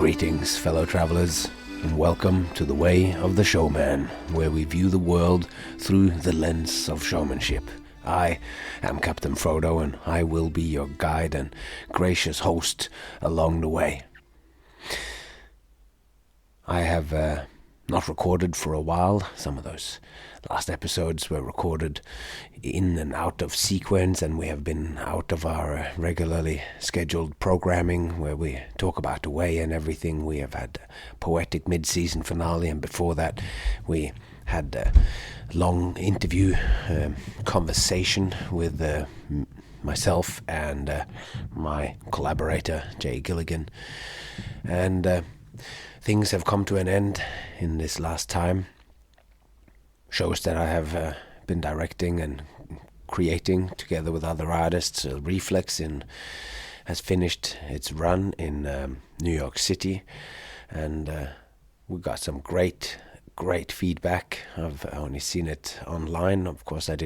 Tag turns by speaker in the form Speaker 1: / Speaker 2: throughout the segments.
Speaker 1: Greetings, fellow travelers, and welcome to the way of the Showman, where we view the world through the lens of showmanship. I am Captain Frodo, and I will be your guide and gracious host along the way. I have not recorded for a while. Some of those last episodes were recorded in and out of sequence, and we have been out of our regularly scheduled programming where we talk about the way and everything. We have had a poetic mid-season finale, and before that we had a long interview conversation with myself and my collaborator Jay Gilligan, and things have come to an end in this last time. Shows that I have been directing and creating together with other artists. Reflex has finished its run in New York City, and we got some great feedback. I've only seen it online. Of course, I've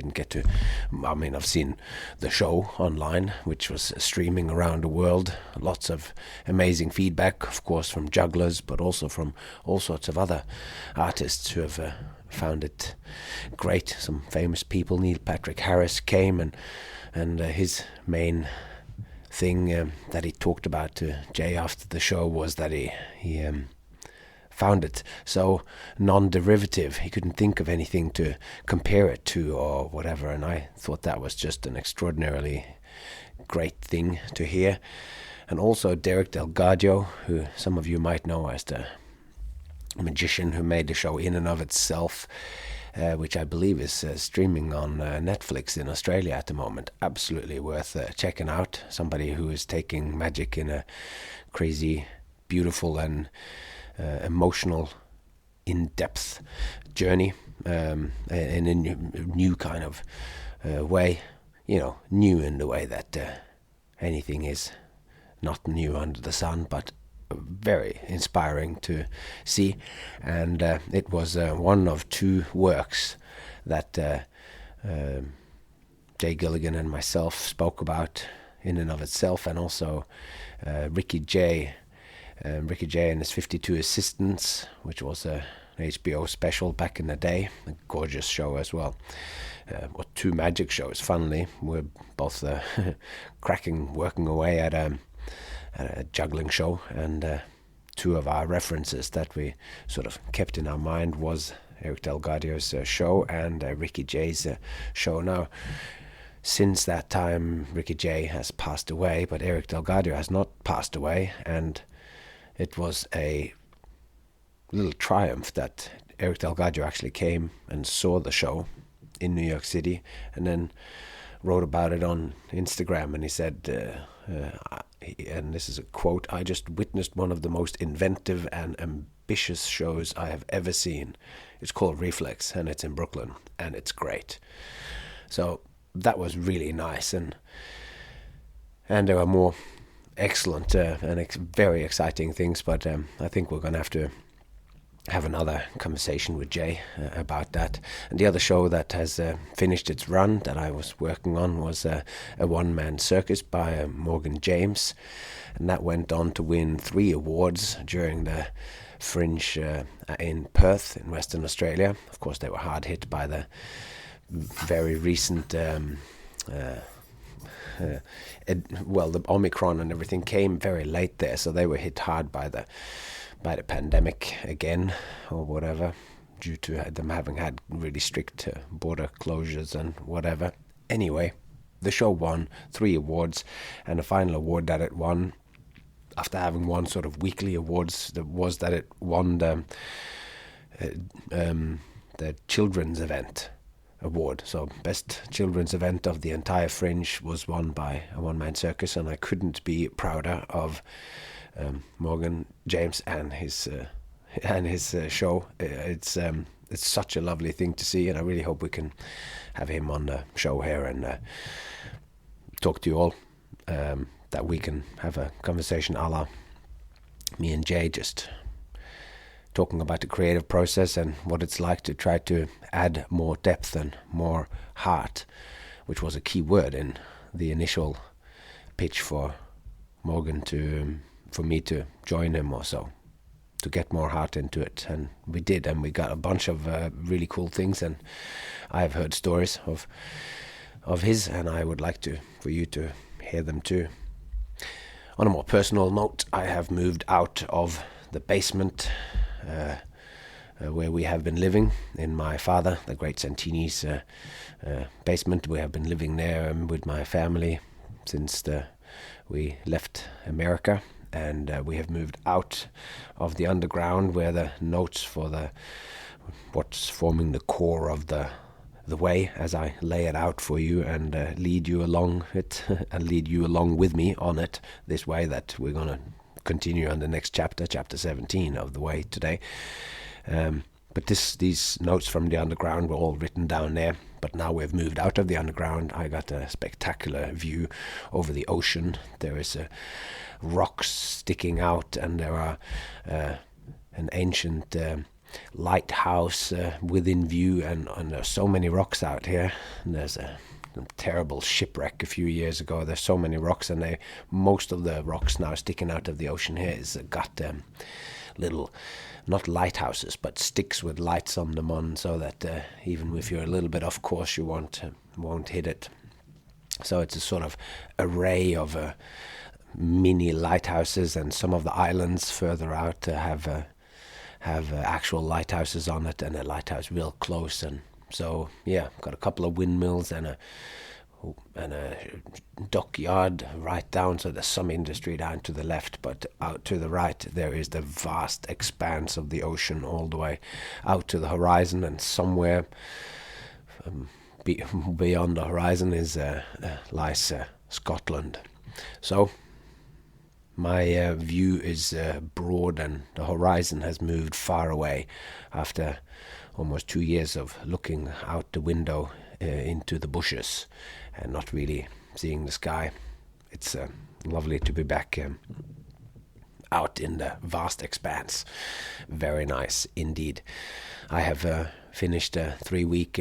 Speaker 1: seen the show online, which was streaming around the world. Lots of amazing feedback, of course, from jugglers, but also from all sorts of other artists who have found it great. Some famous people. Neil Patrick Harris came, and his main thing that he talked about to Jay after the show was that he found it so non-derivative. He couldn't think of anything to compare it to or whatever, and I thought that was just an extraordinarily great thing to hear. And also Derek Delgadio, who some of you might know as the magician who made the show In and of Itself, which I believe is streaming on Netflix in Australia at the moment. Absolutely worth checking out. Somebody who is taking magic in a crazy, beautiful and emotional, in-depth journey, in a new kind of way. New in the way that anything is not new under the sun, but very inspiring to see. And it was one of two works that Jay Gilligan and myself spoke about, In and of Itself, and also Ricky Jay and his 52 Assistants, which was an HBO special back in the day. A gorgeous show as well. Two magic shows, funnily. We're both working away at a juggling show, and two of our references that we sort of kept in our mind was Eric Delgadio's show and Ricky Jay's show. Now, since that time, Ricky Jay has passed away, but Eric Delgadio has not passed away, and it was a little triumph that Eric Delgadio actually came and saw the show in New York City, and then wrote about it on Instagram, and he said, and this is a quote, "I just witnessed one of the most inventive and ambitious shows I have ever seen. It's called Reflex, and it's in Brooklyn, and it's great." So that was really nice, and there were more excellent and very exciting things, but I think we're going to have to have another conversation with Jay about that. And the other show that has finished its run that I was working on was a one-man circus by Morgan James, and that went on to win 3 awards during the Fringe in Perth in Western Australia. Of course, they were hard hit by the very recent the Omicron and everything came very late there, so they were hit hard by the pandemic again, or whatever, due to them having had really strict border closures and whatever. Anyway, the show won 3 awards, and the final award that it won, after having won sort of weekly awards, was that it won the children's event award. So best children's event of the entire Fringe was won by a one-man circus, and I couldn't be prouder of Morgan James and his show. It's such a lovely thing to see, and I really hope we can have him on the show here and talk to you all, that we can have a conversation a la me and Jay, just talking about the creative process and what it's like to try to add more depth and more heart, which was a key word in the initial pitch for Morgan to for me to join him or so, to get more heart into it. And we did, and we got a bunch of really cool things, and I've heard stories of his, and I would like for you to hear them too. On a more personal note, I have moved out of the basement where we have been living in my father, the great Santini's basement. We have been living there with my family since we left America, and we have moved out of the underground where the notes for what's forming the core of the way, as I lay it out for you and lead you along it and lead you along with me on it this way, that we're going to continue on the next chapter 17 of the way today. But these notes from the underground were all written down there, but now we've moved out of the underground. I got a spectacular view over the ocean. There is rocks sticking out, and there are an ancient lighthouse within view, and there's so many rocks out here. And there's a terrible shipwreck a few years ago. There's so many rocks, and most of the rocks now sticking out of the ocean here is got little, not lighthouses, but sticks with lights on them on, so that even if you're a little bit off course, you won't hit it. So it's a sort of array of mini lighthouses, and some of the islands further out have actual lighthouses on it, and a lighthouse real close. And so got a couple of windmills and a dockyard right down, so there's some industry down to the left, but out to the right there is the vast expanse of the ocean all the way out to the horizon, and somewhere beyond the horizon lies Scotland. So my view is broad, and the horizon has moved far away after almost 2 years of looking out the window into the bushes and not really seeing the sky. It's lovely to be back out in the vast expanse. Very nice indeed. I have finished a 3-week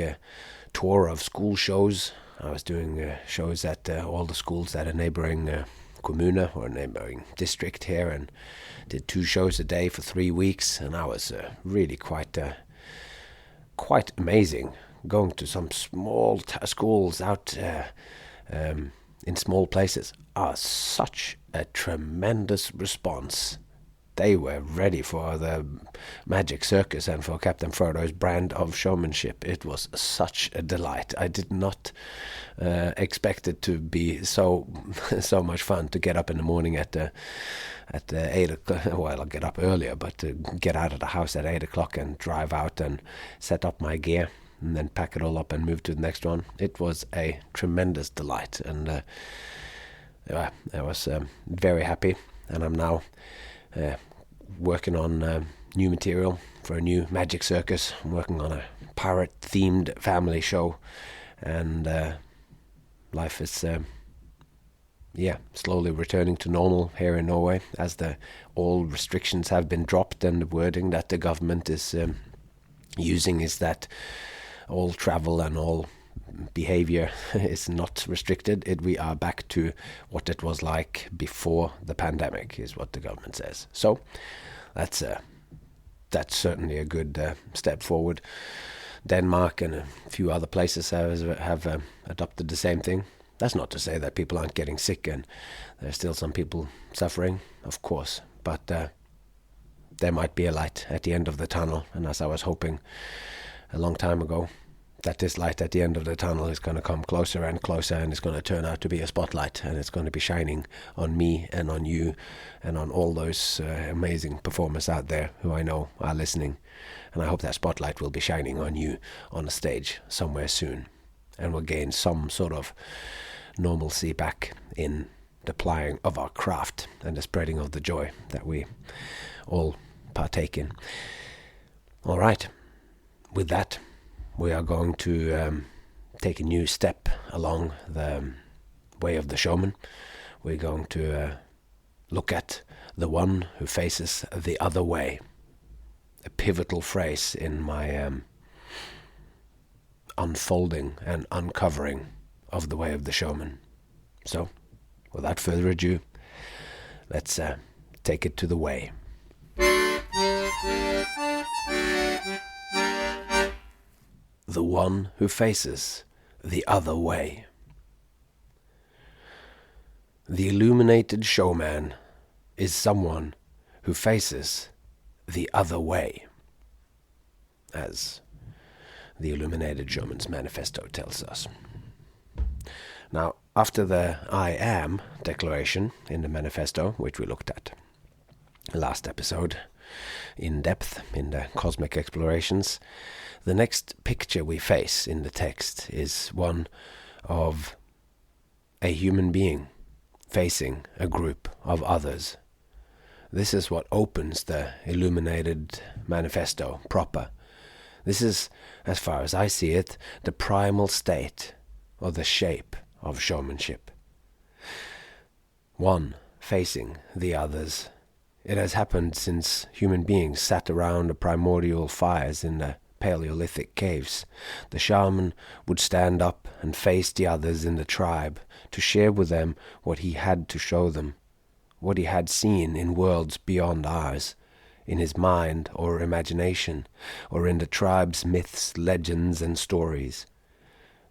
Speaker 1: tour of school shows. I was doing shows at all the schools at a neighboring commune or neighboring district here, and did 2 shows a day for 3 weeks, and I was really quite amazing, going to some small schools out in small places. Such a tremendous response. They were ready for the Magic Circus and for Captain Frodo's brand of showmanship. It was such a delight. I did not expect it to be so much fun to get up in the morning at 8 o'clock. Well, I'll get up earlier, but to get out of the house at 8 o'clock and drive out and set up my gear and then pack it all up and move to the next one. It was a tremendous delight, and I was very happy, and I'm now working on new material for a new Magic Circus. I'm working on a pirate-themed family show, and life is slowly returning to normal here in Norway, as all restrictions have been dropped, and the wording that the government is using is that all travel and all behavior is not restricted. We are back to what it was like before the pandemic, is what the government says. So that's certainly a good step forward. Denmark and a few other places have adopted the same thing. That's not to say that people aren't getting sick, and there's still some people suffering, of course, but there might be a light at the end of the tunnel, and as I was hoping a long time ago, that this light at the end of the tunnel is going to come closer and closer, and it's going to turn out to be a spotlight, and it's going to be shining on me and on you and on all those amazing performers out there who I know are listening. And I hope that spotlight will be shining on you on a stage somewhere soon, and we'll gain some sort of normalcy back in the plying of our craft and the spreading of the joy that we all partake in. All right, with that, we are going to take a new step along the way of the showman. We're going to look at the one who faces the other way. A pivotal phrase in my unfolding and uncovering of the way of the showman. So, without further ado, let's take it to the way. The one who faces the other way. The illuminated showman is someone who faces the other way, as the illuminated showman's manifesto tells us. Now, after the I am declaration in the manifesto, which we looked at last episode in depth in the cosmic explorations, the next picture we face in the text is one of a human being facing a group of others. This is what opens the illuminated manifesto proper. This is, as far as I see it, the primal state or the shape of showmanship. One facing the others. It has happened since human beings sat around the primordial fires in the Paleolithic caves. The shaman would stand up and face the others in the tribe to share with them what he had to show them, what he had seen in worlds beyond ours, in his mind or imagination, or in the tribe's myths, legends, and stories.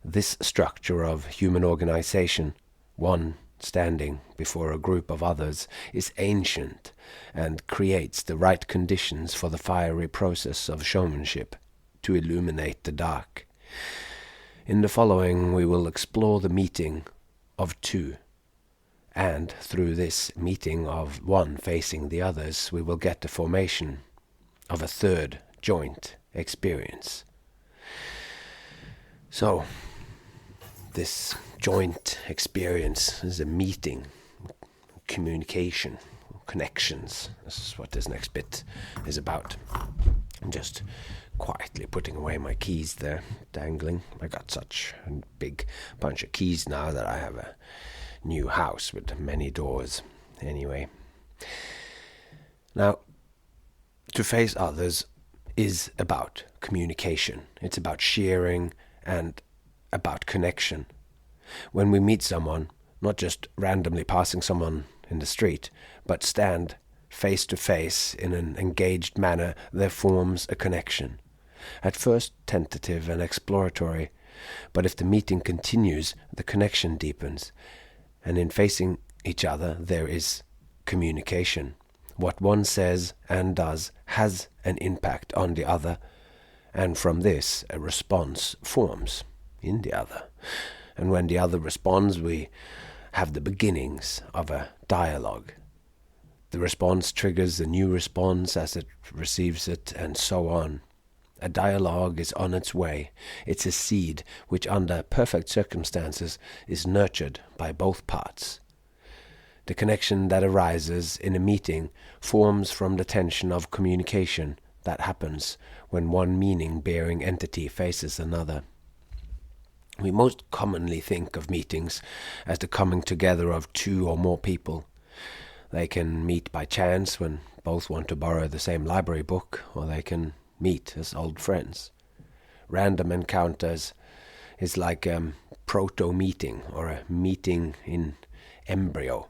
Speaker 1: This structure of human organization, one standing before a group of others, is ancient and creates the right conditions for the fiery process of showmanship to illuminate the dark. In the following we will explore the meeting of two, and through this meeting of one facing the others we will get the formation of a third joint experience. So, this joint experience is a meeting, communication, connections. This is what this next bit is about. I'm just quietly putting away my keys there, dangling. I got such a big bunch of keys now that I have a new house with many doors. Anyway. Now, to face others is about communication. It's about sharing and about connection. When we meet someone, not just randomly passing someone in the street, but stand face to face in an engaged manner, there forms a connection. At first tentative and exploratory, but if the meeting continues, the connection deepens, and in facing each other there is communication. What one says and does has an impact on the other, and from this a response forms in the other. And when the other responds, we have the beginnings of a dialogue. The response triggers a new response as it receives it, and so on. A dialogue is on its way. It's a seed which, under perfect circumstances, is nurtured by both parts. The connection that arises in a meeting forms from the tension of communication that happens when one meaning-bearing entity faces another. We most commonly think of meetings as the coming together of two or more people. They can meet by chance when both want to borrow the same library book, or they can meet as old friends. Random encounters is like a proto-meeting or a meeting in embryo.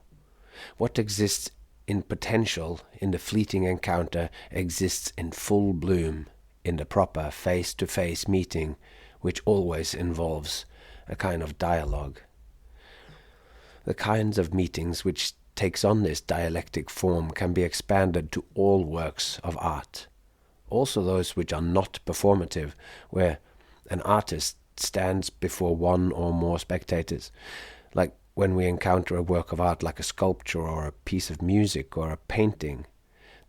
Speaker 1: What exists in potential in the fleeting encounter exists in full bloom in the proper face-to-face meeting, which always involves a kind of dialogue. The kinds of meetings which takes on this dialectic form can be expanded to all works of art, also those which are not performative, where an artist stands before one or more spectators, like when we encounter a work of art like a sculpture or a piece of music or a painting.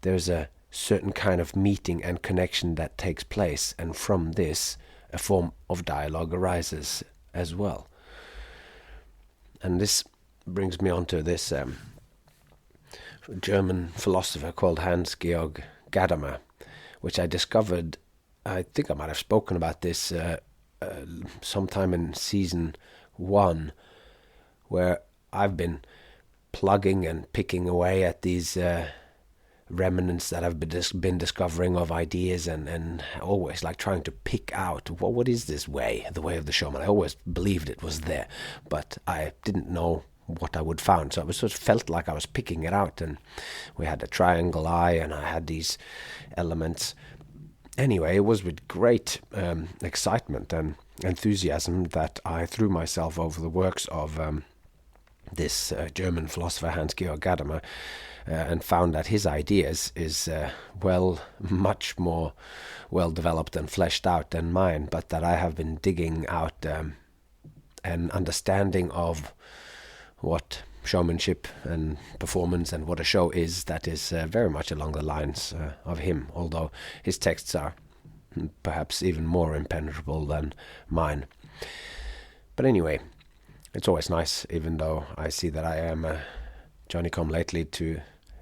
Speaker 1: There's a certain kind of meeting and connection that takes place, and from this a form of dialogue arises as well. And this brings me on to this German philosopher called Hans-Georg Gadamer, which I discovered, I think I might have spoken about this sometime in season 1, where I've been plugging and picking away at these remnants that I've been discovering of ideas, and always like trying to pick out, what is this way, the way of the showman. I always believed it was there, but I didn't know what I would find. So I was sort of felt like I was picking it out, and we had a triangle eye, and I had these elements. Anyway, it was with great excitement and enthusiasm that I threw myself over the works of this German philosopher Hans-Georg Gadamer, and found that his ideas is much more well developed and fleshed out than mine, but that I have been digging out an understanding of what showmanship and performance and what a show is that is very much along the lines of him, although his texts are perhaps even more impenetrable than mine. But anyway, it's always nice, even though I see that I am Johnny-come-lately to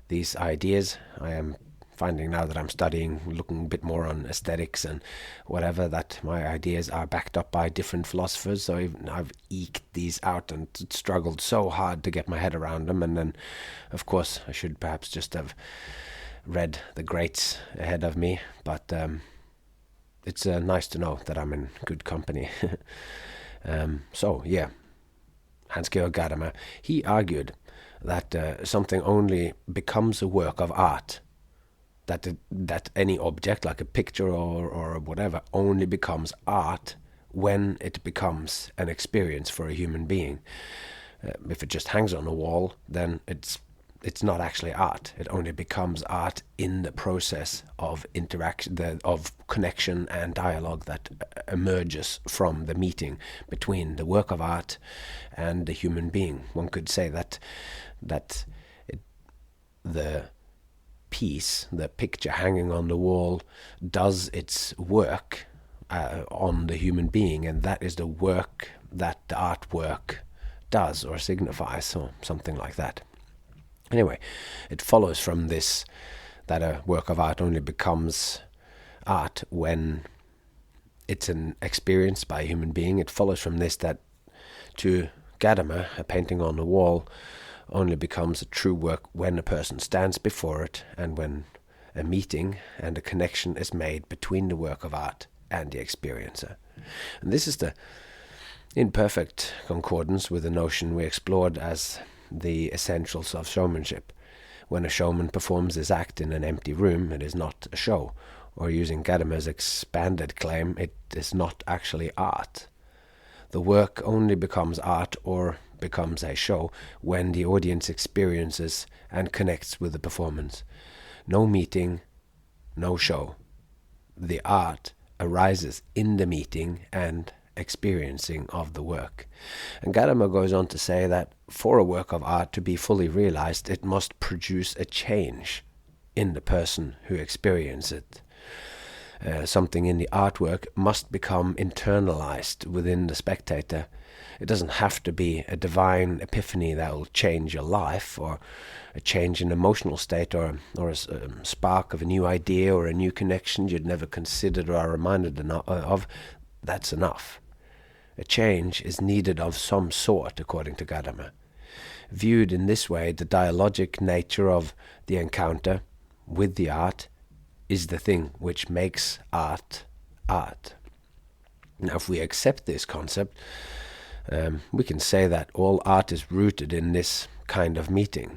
Speaker 1: these ideas. I am finding now that I'm studying, looking a bit more on aesthetics and whatever, that my ideas are backed up by different philosophers. So I've eked these out and struggled so hard to get my head around them. And then, of course, I should perhaps just have read the greats ahead of me. But it's nice to know that I'm in good company. So, yeah, Hans-Georg Gadamer, he argued that something only becomes a work of art, that any object, like a picture or whatever, only becomes art when it becomes an experience for a human being. If it just hangs on a wall, then it's not actually art. It only becomes art in the process of interaction, of connection and dialogue that emerges from the meeting between the work of art and the human being. One could say that the piece, the picture hanging on the wall, does its work on the human being, and that is the work that the artwork does or signifies, or something like that. Anyway, it follows from this that a work of art only becomes art when it's an experience by a human being. It follows from this that to Gadamer, a painting on the wall only becomes a true work when a person stands before it, and when a meeting and a connection is made between the work of art and the experiencer. And this is in perfect concordance with the notion we explored as the essentials of showmanship. When a showman performs his act in an empty room, it is not a show, or using Gadamer's expanded claim, it is not actually art. The work only becomes art or becomes a show when the audience experiences and connects with the performance. No meeting, no show. The art arises in the meeting and experiencing of the work. And Gadamer goes on to say that for a work of art to be fully realized, it must produce a change in the person who experiences it. Something in the artwork must become internalized within the spectator. It doesn't have to be a divine epiphany that will change your life, or a change in emotional state, or a spark of a new idea or a new connection you'd never considered or are reminded of. That's enough. A change is needed of some sort, according to Gadamer. Viewed in this way, the dialogic nature of the encounter with the art is the thing which makes art art. Now, if we accept this concept, we can say that all art is rooted in this kind of meeting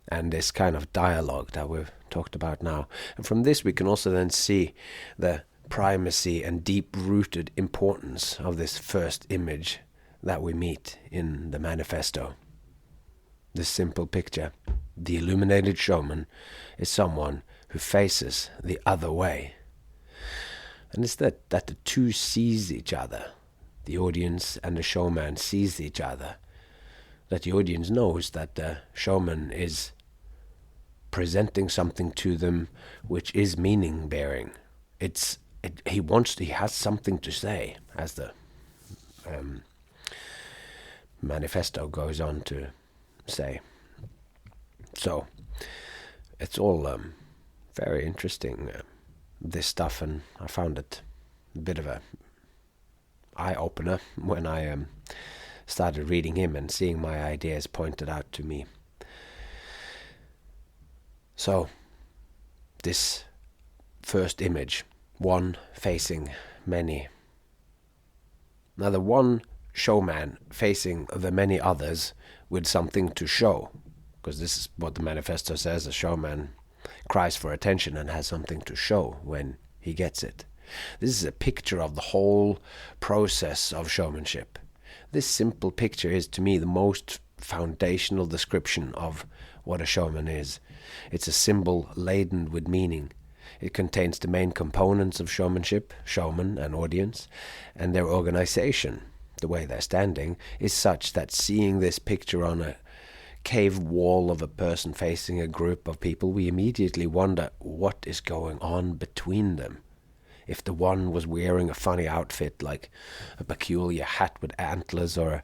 Speaker 1: and this kind of dialogue that we've talked about now. And from this we can also then see the primacy and deep-rooted importance of this first image that we meet in the manifesto. This simple picture, the illuminated showman, is someone who faces the other way. And it's that the two sees each other. The audience and the showman sees each other. That the audience knows that the showman is presenting something to them which is meaning-bearing. He has something to say, as the manifesto goes on to say. So it's all very interesting, this stuff, and I found it a bit of a eye-opener when I started reading him and seeing my ideas pointed out to me. So this first image, one facing many. Now the one showman facing the many others with something to show, because this is what the manifesto says: a showman cries for attention and has something to show when he gets it. This is a picture of the whole process of showmanship. This simple picture is, to me, the most foundational description of what a showman is. It's a symbol laden with meaning. It contains the main components of showmanship: showman and audience, and their organization. The way they're standing is such that seeing this picture on a cave wall of a person facing a group of people, we immediately wonder what is going on between them. If the one was wearing a funny outfit, like a peculiar hat with antlers or a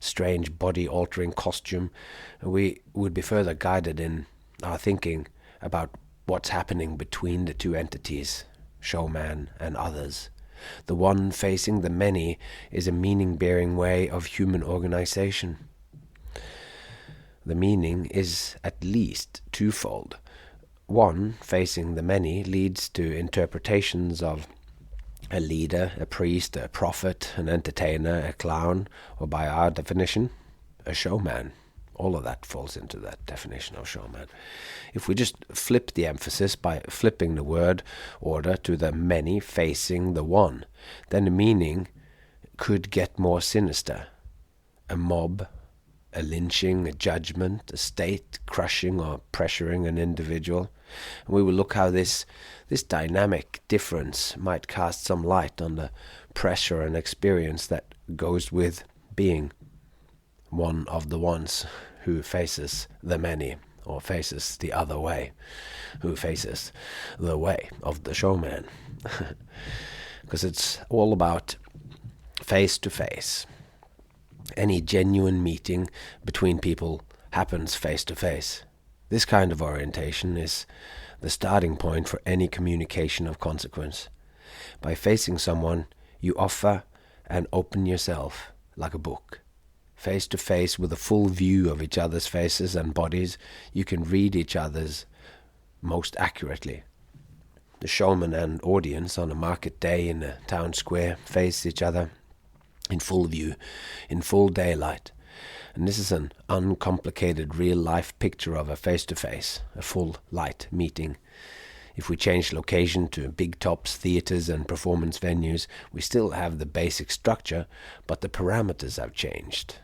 Speaker 1: strange body-altering costume, we would be further guided in our thinking about what's happening between the two entities, showman and others. The one facing the many is a meaning-bearing way of human organization. The meaning is at least twofold. One, facing the many, leads to interpretations of a leader, a priest, a prophet, an entertainer, a clown, or by our definition, a showman. All of that falls into that definition of showman. If we just flip the emphasis by flipping the word order to the many facing the one, then the meaning could get more sinister. A mob, a lynching, a judgment, a state crushing or pressuring an individual. And we will look how this dynamic difference might cast some light on the pressure and experience that goes with being one of the ones who faces the many, or faces the other way, who faces the way of the showman. Because it's all about face to face. Any genuine meeting between people happens face to face. This kind of orientation is the starting point for any communication of consequence. By facing someone, you offer and open yourself like a book. Face to face, with a full view of each other's faces and bodies, you can read each other's most accurately. The showman and audience on a market day in a town square face each other in full view, in full daylight. And this is an uncomplicated real-life picture of a face-to-face, a full light meeting. If we change location to big tops, theaters and performance venues, we still have the basic structure, but the parameters have changed.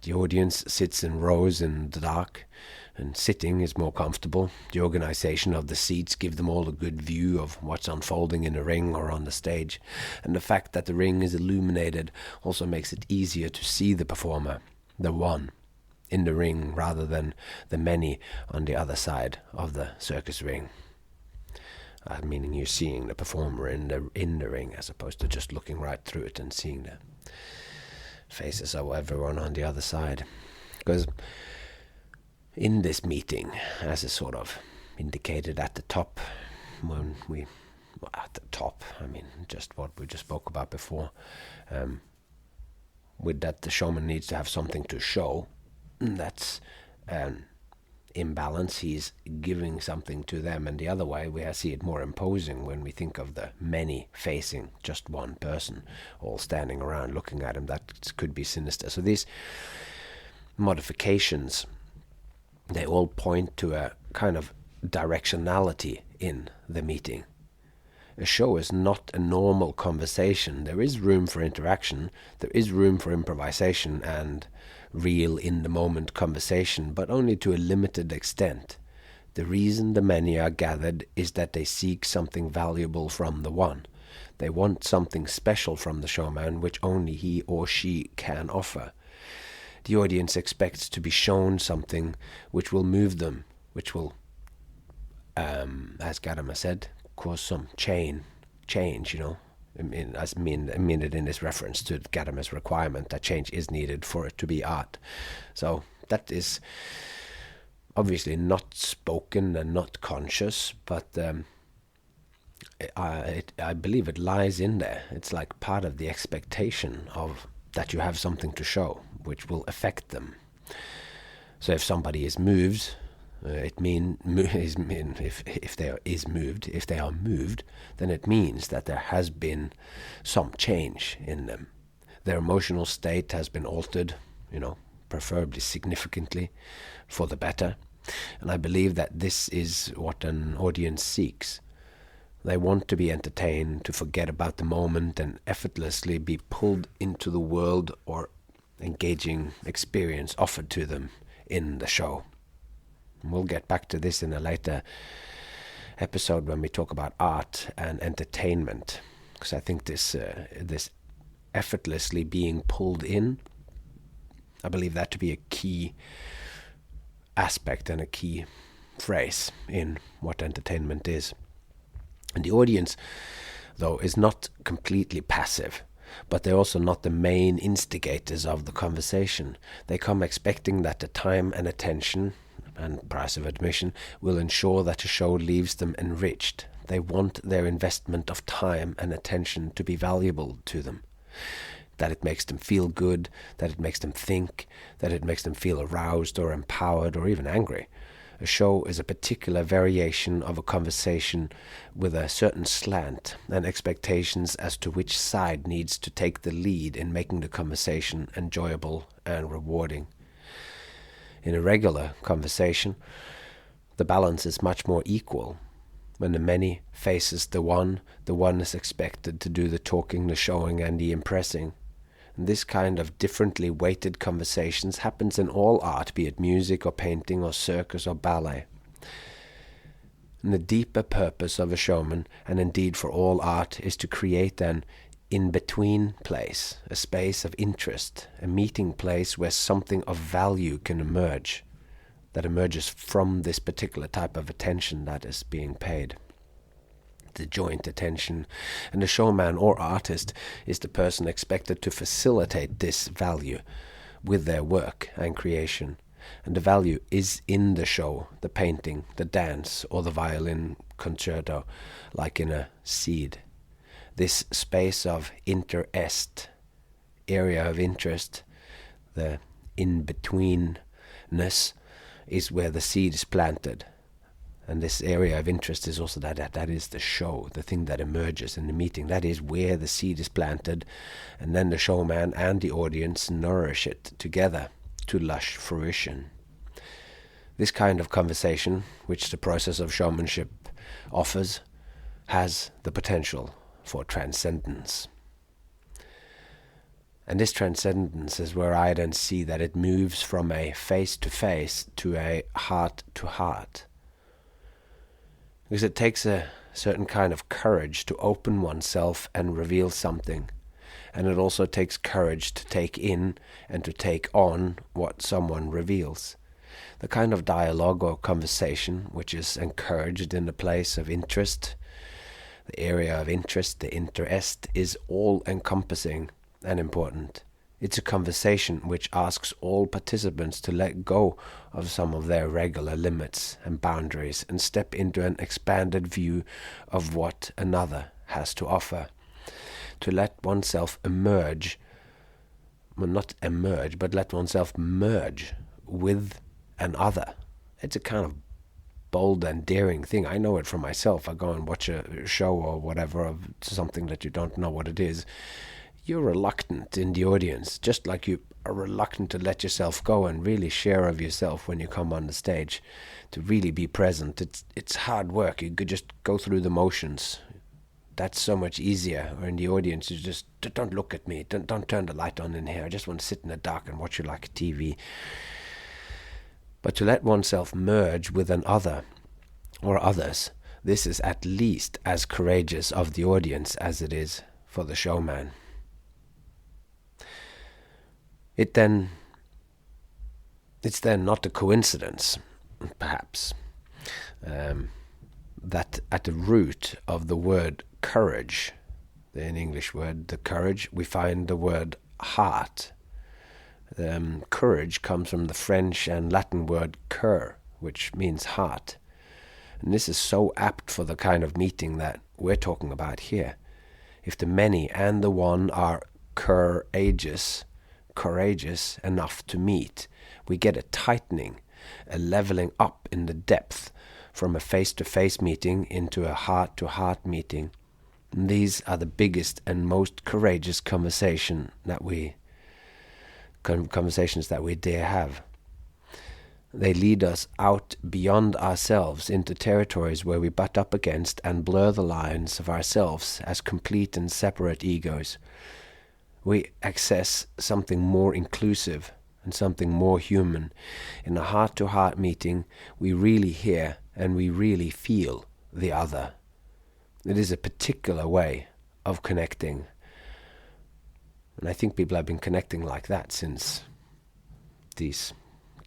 Speaker 1: The audience sits in rows in the dark, and sitting is more comfortable. The organization of the seats give them all a good view of what's unfolding in the ring or on the stage, and the fact that the ring is illuminated also makes it easier to see the performer, the one, in the ring rather than the many on the other side of the circus ring. Meaning you're seeing the performer in the ring as opposed to just looking right through it and seeing the faces of everyone on the other side. Because in this meeting, as is sort of indicated at the top, just what we just spoke about before, with that the showman needs to have something to show. That's an imbalance. He's giving something to them, and the other way we see it more imposing when we think of the many facing just one person, all standing around looking at him. That could be sinister. So these modifications, they all point to a kind of directionality in the meeting. A show is not a normal conversation. There is room for interaction, there is room for improvisation and real in-the-moment conversation, but only to a limited extent. The reason the many are gathered is that they seek something valuable from the one. They want something special from the showman, which only he or she can offer. The audience expects to be shown something which will move them, which will, as Gadamer said, cause some change, I mean it in this reference to Gadamer's requirement that change is needed for it to be art. So that is obviously not spoken and not conscious, but I believe it lies in there. It's like part of the expectation of that you have something to show, which will affect them. So if somebody is moved, if they are moved, then it means that there has been some change in them. Their emotional state has been altered, preferably significantly, for the better. And I believe that this is what an audience seeks. They want to be entertained, to forget about the moment and effortlessly be pulled into the world or engaging experience offered to them in the show. And we'll get back to this in a later episode when we talk about art and entertainment, because I think this effortlessly being pulled in, I believe that to be a key aspect and a key phrase in what entertainment is. And the audience, though, is not completely passive, but they're also not the main instigators of the conversation. They come expecting that the time and attention and price of admission will ensure that the show leaves them enriched. They want their investment of time and attention to be valuable to them. That it makes them feel good, that it makes them think, that it makes them feel aroused or empowered or even angry. A show is a particular variation of a conversation with a certain slant and expectations as to which side needs to take the lead in making the conversation enjoyable and rewarding. In a regular conversation, the balance is much more equal. When the many faces the one is expected to do the talking, the showing, and the impressing. And this kind of differently weighted conversations happens in all art, be it music or painting or circus or ballet. And the deeper purpose of a showman, and indeed for all art, is to create an in-between place, a space of interest, a meeting place where something of value can emerge, that emerges from this particular type of attention that is being paid. The joint attention, and the showman or artist is the person expected to facilitate this value with their work and creation. And the value is in the show, the painting, the dance, or the violin concerto, like in a seed. This space of interest, area of interest, the in-betweenness, is where the seed is planted. And this area of interest is also that is the show, the thing that emerges in the meeting. That is where the seed is planted, and then the showman and the audience nourish it together to lush fruition. This kind of conversation, which the process of showmanship offers, has the potential for transcendence. And this transcendence is where I then see that it moves from a face-to-face to a heart-to-heart. Because it takes a certain kind of courage to open oneself and reveal something. And it also takes courage to take in and to take on what someone reveals. The kind of dialogue or conversation which is encouraged in the place of interest, the area of interest, the interest, is all-encompassing and important. It's a conversation which asks all participants to let go of some of their regular limits and boundaries and step into an expanded view of what another has to offer. To let oneself emerge, well, not emerge, but let oneself merge with an other. It's a kind of bold and daring thing. I know it from myself. I go and watch a show or whatever of something that you don't know what it is. You're reluctant in the audience, just like you are reluctant to let yourself go and really share of yourself when you come on the stage, to really be present. It's hard work. You could just go through the motions. That's so much easier. Or in the audience, you just, don't look at me. Don't turn the light on in here. I just want to sit in the dark and watch you like a TV. But to let oneself merge with an other or others, this is at least as courageous of the audience as it is for the showman. It's then not a coincidence, perhaps, that at the root of the word courage, the English word, the courage, we find the word heart. Courage comes from the French and Latin word cœur, which means heart. And this is so apt for the kind of meeting that we're talking about here. If the many and the one are courageous enough to meet, we get a tightening, a leveling up in the depth from a face-to-face meeting into a heart-to-heart meeting. And these are the biggest and most courageous conversation that we conversations that we dare have. They lead us out beyond ourselves into territories where we butt up against and blur the lines of ourselves as complete and separate egos. We access something more inclusive and something more human. In a heart-to-heart meeting, we really hear and we really feel the other. It is a particular way of connecting. And I think people have been connecting like that since these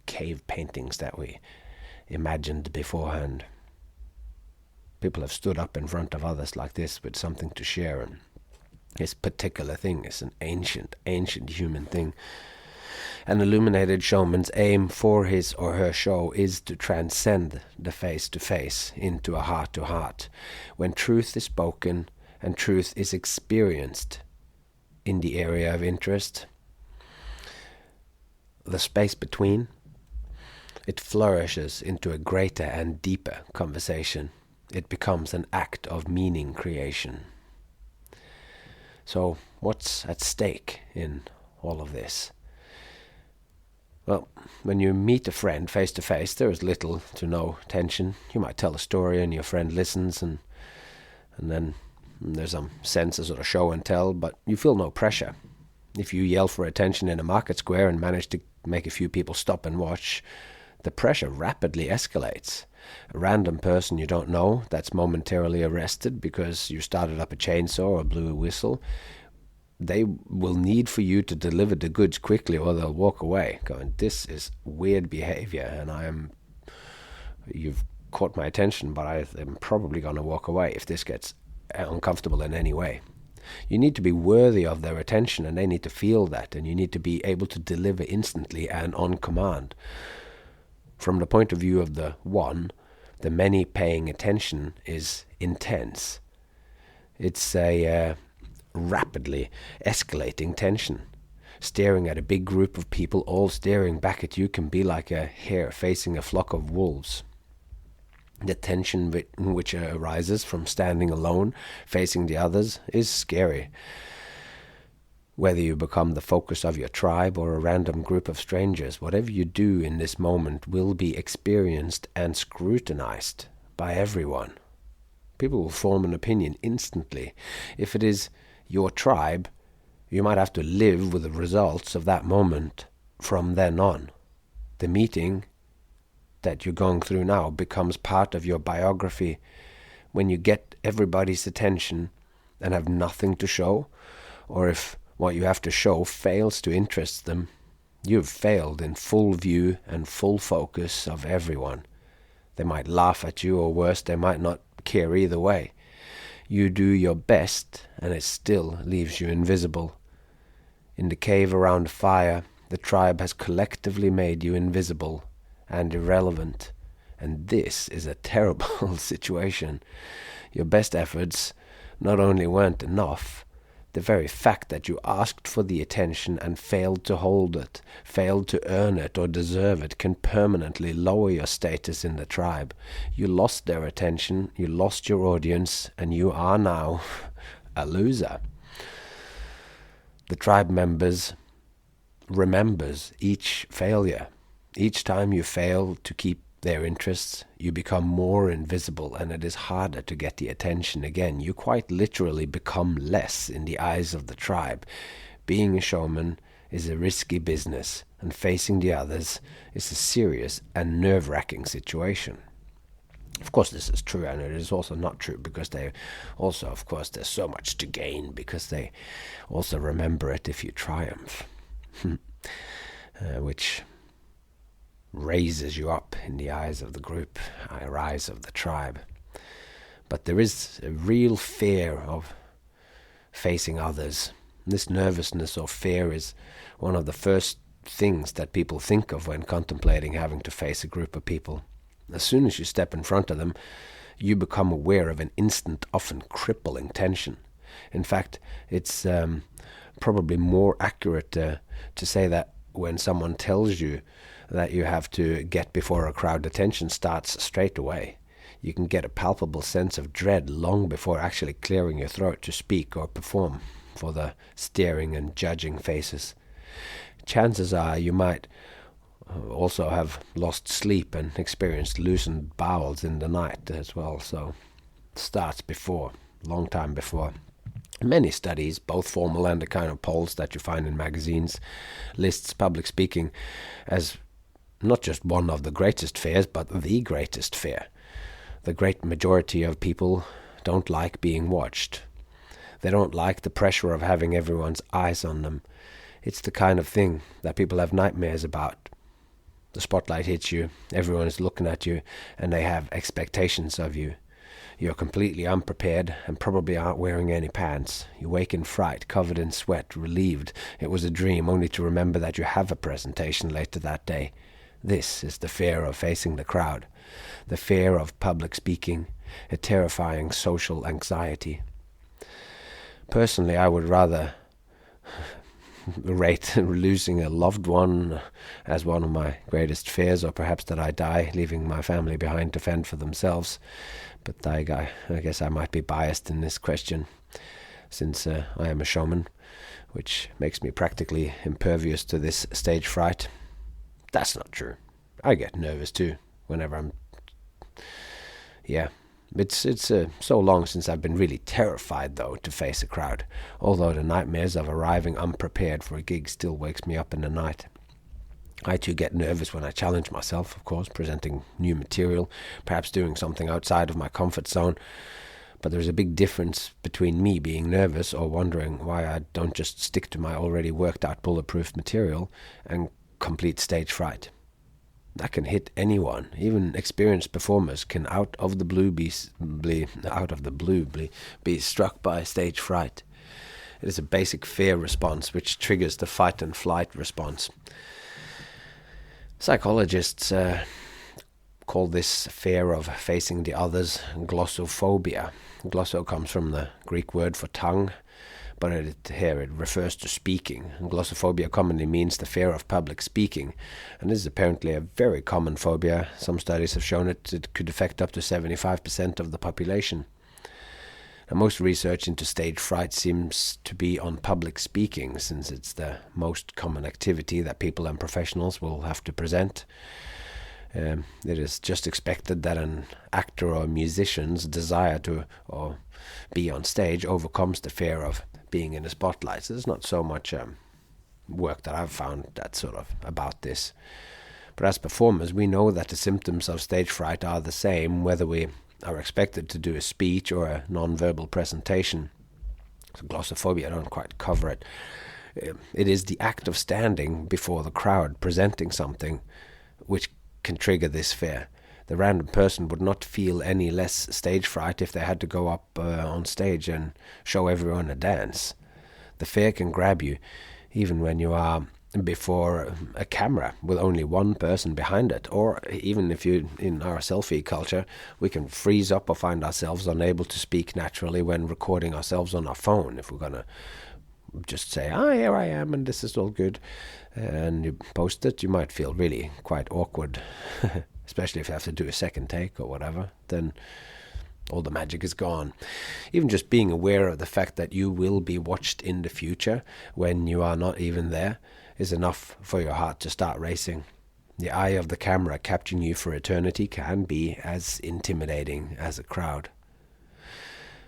Speaker 1: cave paintings that we imagined beforehand. People have stood up in front of others like this with something to share, and this particular thing is an ancient human thing. An illuminated showman's aim for his or her show is to transcend the face-to-face into a heart-to-heart, when truth is spoken and truth is experienced in the area of interest. The space between, it flourishes into a greater and deeper conversation. It becomes an act of meaning creation. So what's at stake in all of this? Well, when you meet a friend face to face, there is little to no tension. You might tell a story and your friend listens, and then there's some sense of sort of show and tell, but you feel no pressure. If you yell for attention in a market square and manage to make a few people stop and watch, the pressure rapidly escalates. A random person you don't know that's momentarily arrested because you started up a chainsaw or blew a whistle, they will need for you to deliver the goods quickly or they'll walk away going, this is weird behavior and you've caught my attention, but I am probably going to walk away if this gets uncomfortable in any way. You need to be worthy of their attention, and they need to feel that, and you need to be able to deliver instantly and on command. From the point of view of the one, the many paying attention is intense. It's a rapidly escalating tension. Staring at a big group of people all staring back at you can be like a hare facing a flock of wolves. The tension which arises from standing alone, facing the others, is scary. Whether you become the focus of your tribe or a random group of strangers, whatever you do in this moment will be experienced and scrutinized by everyone. People will form an opinion instantly. If it is your tribe, you might have to live with the results of that moment from then on. The meeting that you're going through now becomes part of your biography. When you get everybody's attention and have nothing to show, or if what you have to show fails to interest them, you've failed in full view and full focus of everyone. They might laugh at you, or worse, they might not care either way. You do your best, and it still leaves you invisible. In the cave around the fire, the tribe has collectively made you invisible and irrelevant, and this is a terrible situation. Your best efforts not only weren't enough, the very fact that you asked for the attention and failed to hold it, failed to earn it or deserve it, can permanently lower your status in the tribe. You lost their attention, you lost your audience, and you are now a loser. The tribe members remembers each failure. Each time you fail to keep their interests, you become more invisible, and it is harder to get the attention again. You quite literally become less in the eyes of the tribe. Being a showman is a risky business, and facing the others is a serious and nerve-wracking situation. Of course this is true, and it is also not true, because they also, of course, there's so much to gain, because they also remember it if you triumph. Which raises you up in the eyes of the group, eyes of the tribe. But there is a real fear of facing others. This nervousness or fear is one of the first things that people think of when contemplating having to face a group of people. As soon as you step in front of them, you become aware of an instant, often crippling tension. In fact, it's probably more accurate to say that when someone tells you that you have to get before a crowd, the tension starts straight away. You can get a palpable sense of dread long before actually clearing your throat to speak or perform for the staring and judging faces. chances are you might also have lost sleep and experienced loosened bowels in the night as well. So it starts before, long time before. Many studies, both formal and the kind of polls that you find in magazines, lists public speaking as not just one of the greatest fears, but the greatest fear. The great majority of people don't like being watched. They don't like the pressure of having everyone's eyes on them. It's the kind of thing that people have nightmares about. The spotlight hits you, everyone is looking at you, and they have expectations of you. You're completely unprepared and probably aren't wearing any pants. You wake in fright, covered in sweat, relieved it was a dream, only to remember that you have a presentation later that day. This is the fear of facing the crowd, the fear of public speaking, a terrifying social anxiety. Personally, I would rather rate losing a loved one as one of my greatest fears, or perhaps that I die, leaving my family behind to fend for themselves. But I guess I might be biased in this question, since I am a showman, which makes me practically impervious to this stage fright. That's not true. I get nervous too whenever I'm... Yeah, it's so long since I've been really terrified, though, to face a crowd, although the nightmares of arriving unprepared for a gig still wakes me up in the night. I too get nervous when I challenge myself, of course, presenting new material, perhaps doing something outside of my comfort zone. But there's a big difference between me being nervous or wondering why I don't just stick to my already worked out bulletproof material and complete stage fright. That can hit anyone. Even experienced performers can out of the blue be struck by stage fright. It is a basic fear response which triggers the fight and flight response. Psychologists call this fear of facing the others glossophobia. Glosso comes from the Greek word for tongue, but it refers to speaking. Glossophobia commonly means the fear of public speaking, and this is apparently a very common phobia. Some studies have shown it could affect up to 75% of the population. Now, most research into stage fright seems to be on public speaking, since it's the most common activity that people and professionals will have to present. It is just expected that an actor or musician's desire to be on stage overcomes the fear of being in the spotlight. So there's not so much work that I've found that's sort of about this. But as performers, we know that the symptoms of stage fright are the same whether we are expected to do a speech or a non-verbal presentation. So glossophobia, I don't quite cover it. It is the act of standing before the crowd, presenting something, which can trigger this fear. The random person would not feel any less stage fright if they had to go up on stage and show everyone a dance. The fear can grab you even when you are before a camera with only one person behind it, or even if you, in our selfie culture, we can freeze up or find ourselves unable to speak naturally when recording ourselves on our phone. If we're gonna just say, here I am and this is all good, and you post it, you might feel really quite awkward, especially if you have to do a second take or whatever. Then all the magic is gone. Even just being aware of the fact that you will be watched in the future when you are not even there is enough for your heart to start racing. The eye of the camera capturing you for eternity can be as intimidating as a crowd.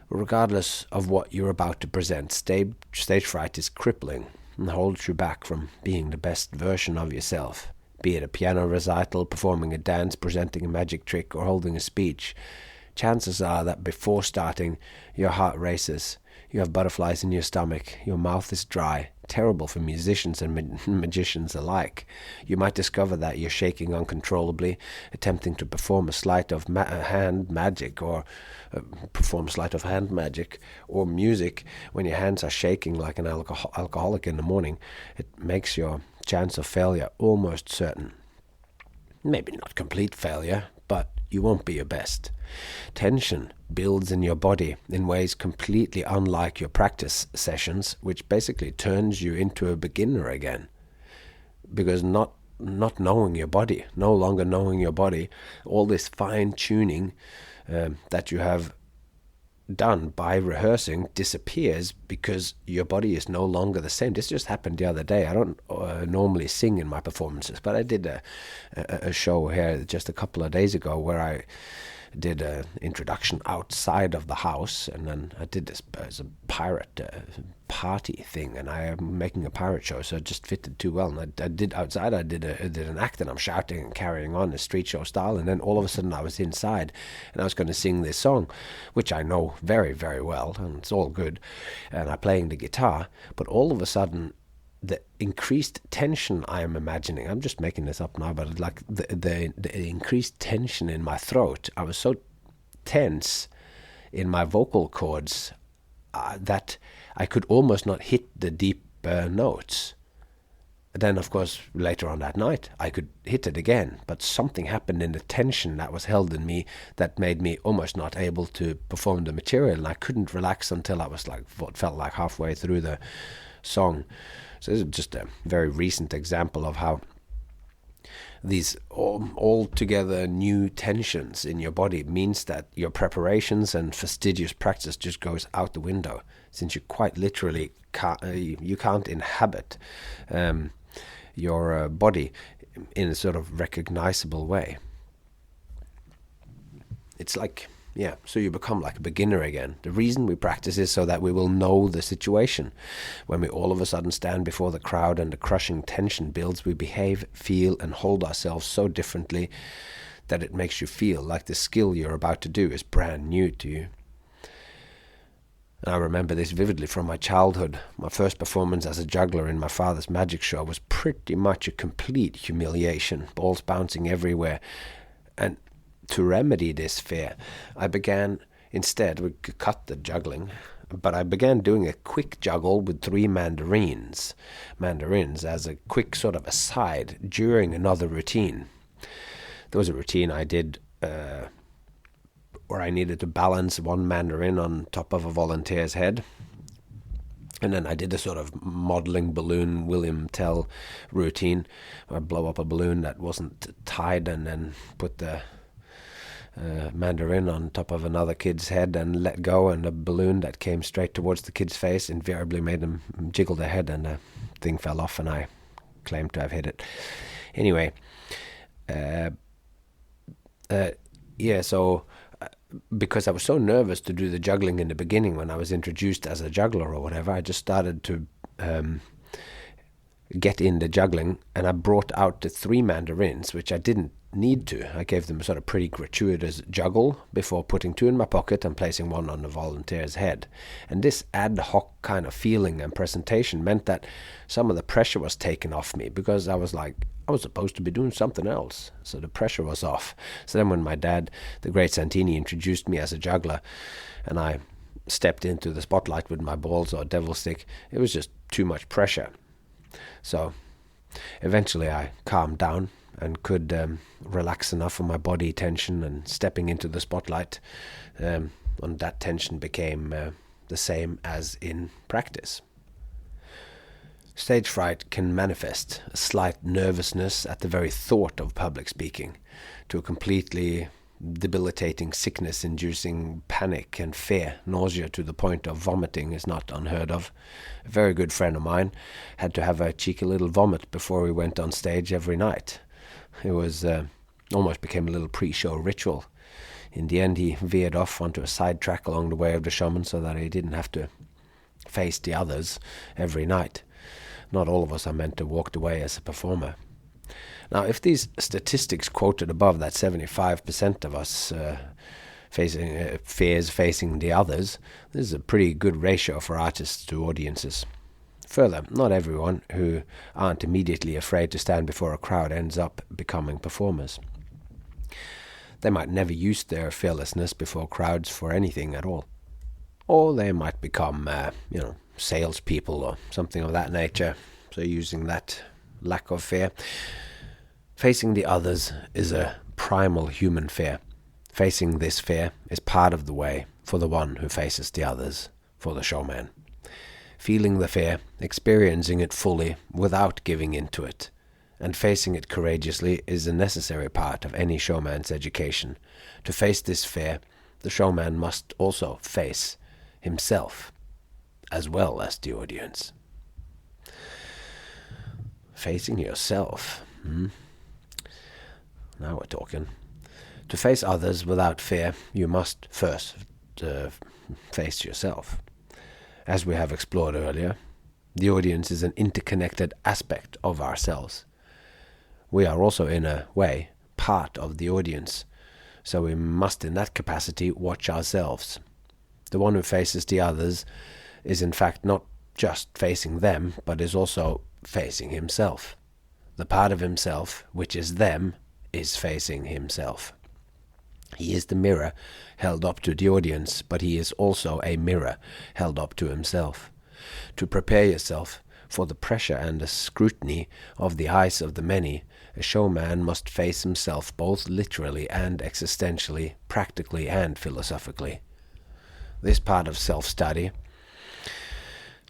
Speaker 1: Regardless of what you're about to present, stage fright is crippling and holds you back from being the best version of yourself. Be it a piano recital, performing a dance, presenting a magic trick, or holding a speech, chances are that before starting, your heart races. You have butterflies in your stomach, your mouth is dry, terrible for musicians and magicians alike. You might discover that you're shaking uncontrollably, attempting to perform a sleight of hand magic or music when your hands are shaking like an alcoholic in the morning. It makes your chance of failure almost certain. Maybe not complete failure, but you won't be your best. Tension builds in your body in ways completely unlike your practice sessions, which basically turns you into a beginner again. Because not knowing your body, no longer knowing your body, all this fine tuning that you have done by rehearsing disappears because your body is no longer the same. This just happened the other day. I don't normally sing in my performances, but I did a show here just a couple of days ago where I did an introduction outside of the house, and then I did this as a pirate party thing, and I am making a pirate show, so it just fitted too well. And I did outside, I did an act, and I'm shouting and carrying on a street show style, and then all of a sudden I was inside, and I was going to sing this song, which I know very, very well, and it's all good, and I'm playing the guitar, but all of a sudden the increased tension I am imagining, I'm just making this up now, but like the increased tension in my throat, I was so tense in my vocal cords that I could almost not hit the deep notes. Then, of course, later on that night, I could hit it again, but something happened in the tension that was held in me that made me almost not able to perform the material, and I couldn't relax until I was like, what felt like halfway through the song. So this is just a very recent example of how these altogether new tensions in your body means that your preparations and fastidious practice just goes out the window, since you quite literally can't inhabit your body in a sort of recognizable way. It's like, so you become like a beginner again. The reason we practice is so that we will know the situation. When we all of a sudden stand before the crowd and the crushing tension builds, we behave, feel, and hold ourselves so differently that it makes you feel like the skill you're about to do is brand new to you. And I remember this vividly from my childhood. My first performance as a juggler in my father's magic show was pretty much a complete humiliation, balls bouncing everywhere. And to remedy this fear, I began, instead, we cut the juggling, but I began doing a quick juggle with 3 mandarins as a quick sort of aside during another routine. There was a routine I did where I needed to balance 1 mandarin on top of a volunteer's head. And then I did a sort of modeling balloon William Tell routine where I blow up a balloon that wasn't tied and then put the mandarin on top of another kid's head and let go, and a balloon that came straight towards the kid's face invariably made them jiggle their head, and the thing fell off, and I claimed to have hit it. Anyway, so because I was so nervous to do the juggling in the beginning when I was introduced as a juggler or whatever, I just started to get in the juggling, and I brought out the 3 mandarins, which I didn't need to. I gave them a sort of pretty gratuitous juggle before putting 2 in my pocket and placing 1 on the volunteer's head. And this ad hoc kind of feeling and presentation meant that some of the pressure was taken off me, because I was supposed to be doing something else, so the pressure was off. So then when my dad, the great Santini, introduced me as a juggler, and I stepped into the spotlight with my balls or devil stick, it was just too much pressure. So eventually I calmed down and could relax enough of my body tension, and stepping into the spotlight, and that tension became the same as in practice. Stage fright can manifest a slight nervousness at the very thought of public speaking, to a completely debilitating sickness-inducing panic and fear. Nausea to the point of vomiting is not unheard of. A very good friend of mine had to have a cheeky little vomit before we went on stage every night. It was almost became a little pre-show ritual. In the end, he veered off onto a side track along the way of the Showman so that he didn't have to face the others every night. Not all of us are meant to walk away as a performer. Now, if these statistics quoted above, that 75% of us facing fears facing the others, this is a pretty good ratio for artists to audiences. Further, not everyone who aren't immediately afraid to stand before a crowd ends up becoming performers. They might never use their fearlessness before crowds for anything at all. Or they might become, salespeople or something of that nature, so using that lack of fear. Facing the others is a primal human fear. Facing this fear is part of the way for the one who faces the others, for the showman. Feeling the fear, experiencing it fully without giving in to it, and facing it courageously is a necessary part of any showman's education. To face this fear the showman must also face himself as well as the audience. Facing yourself. Now we're talking. To face others without fear, you must first face yourself. As we have explored earlier, the audience is an interconnected aspect of ourselves. We are also, in a way, part of the audience, so we must in that capacity watch ourselves. The one who faces the others is in fact not just facing them, but is also facing himself. The part of himself, which is them, is facing himself. He is the mirror held up to the audience, but he is also a mirror held up to himself. To prepare yourself for the pressure and the scrutiny of the eyes of the many, a showman must face himself both literally and existentially, practically and philosophically. This part of self-study,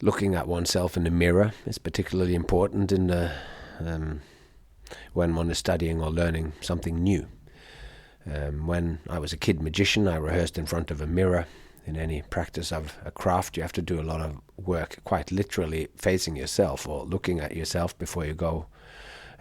Speaker 1: looking at oneself in the mirror, is particularly important in the when one is studying or learning something new. When I was a kid magician, I rehearsed in front of a mirror. In any practice of a craft, you have to do a lot of work, quite literally facing yourself or looking at yourself before you go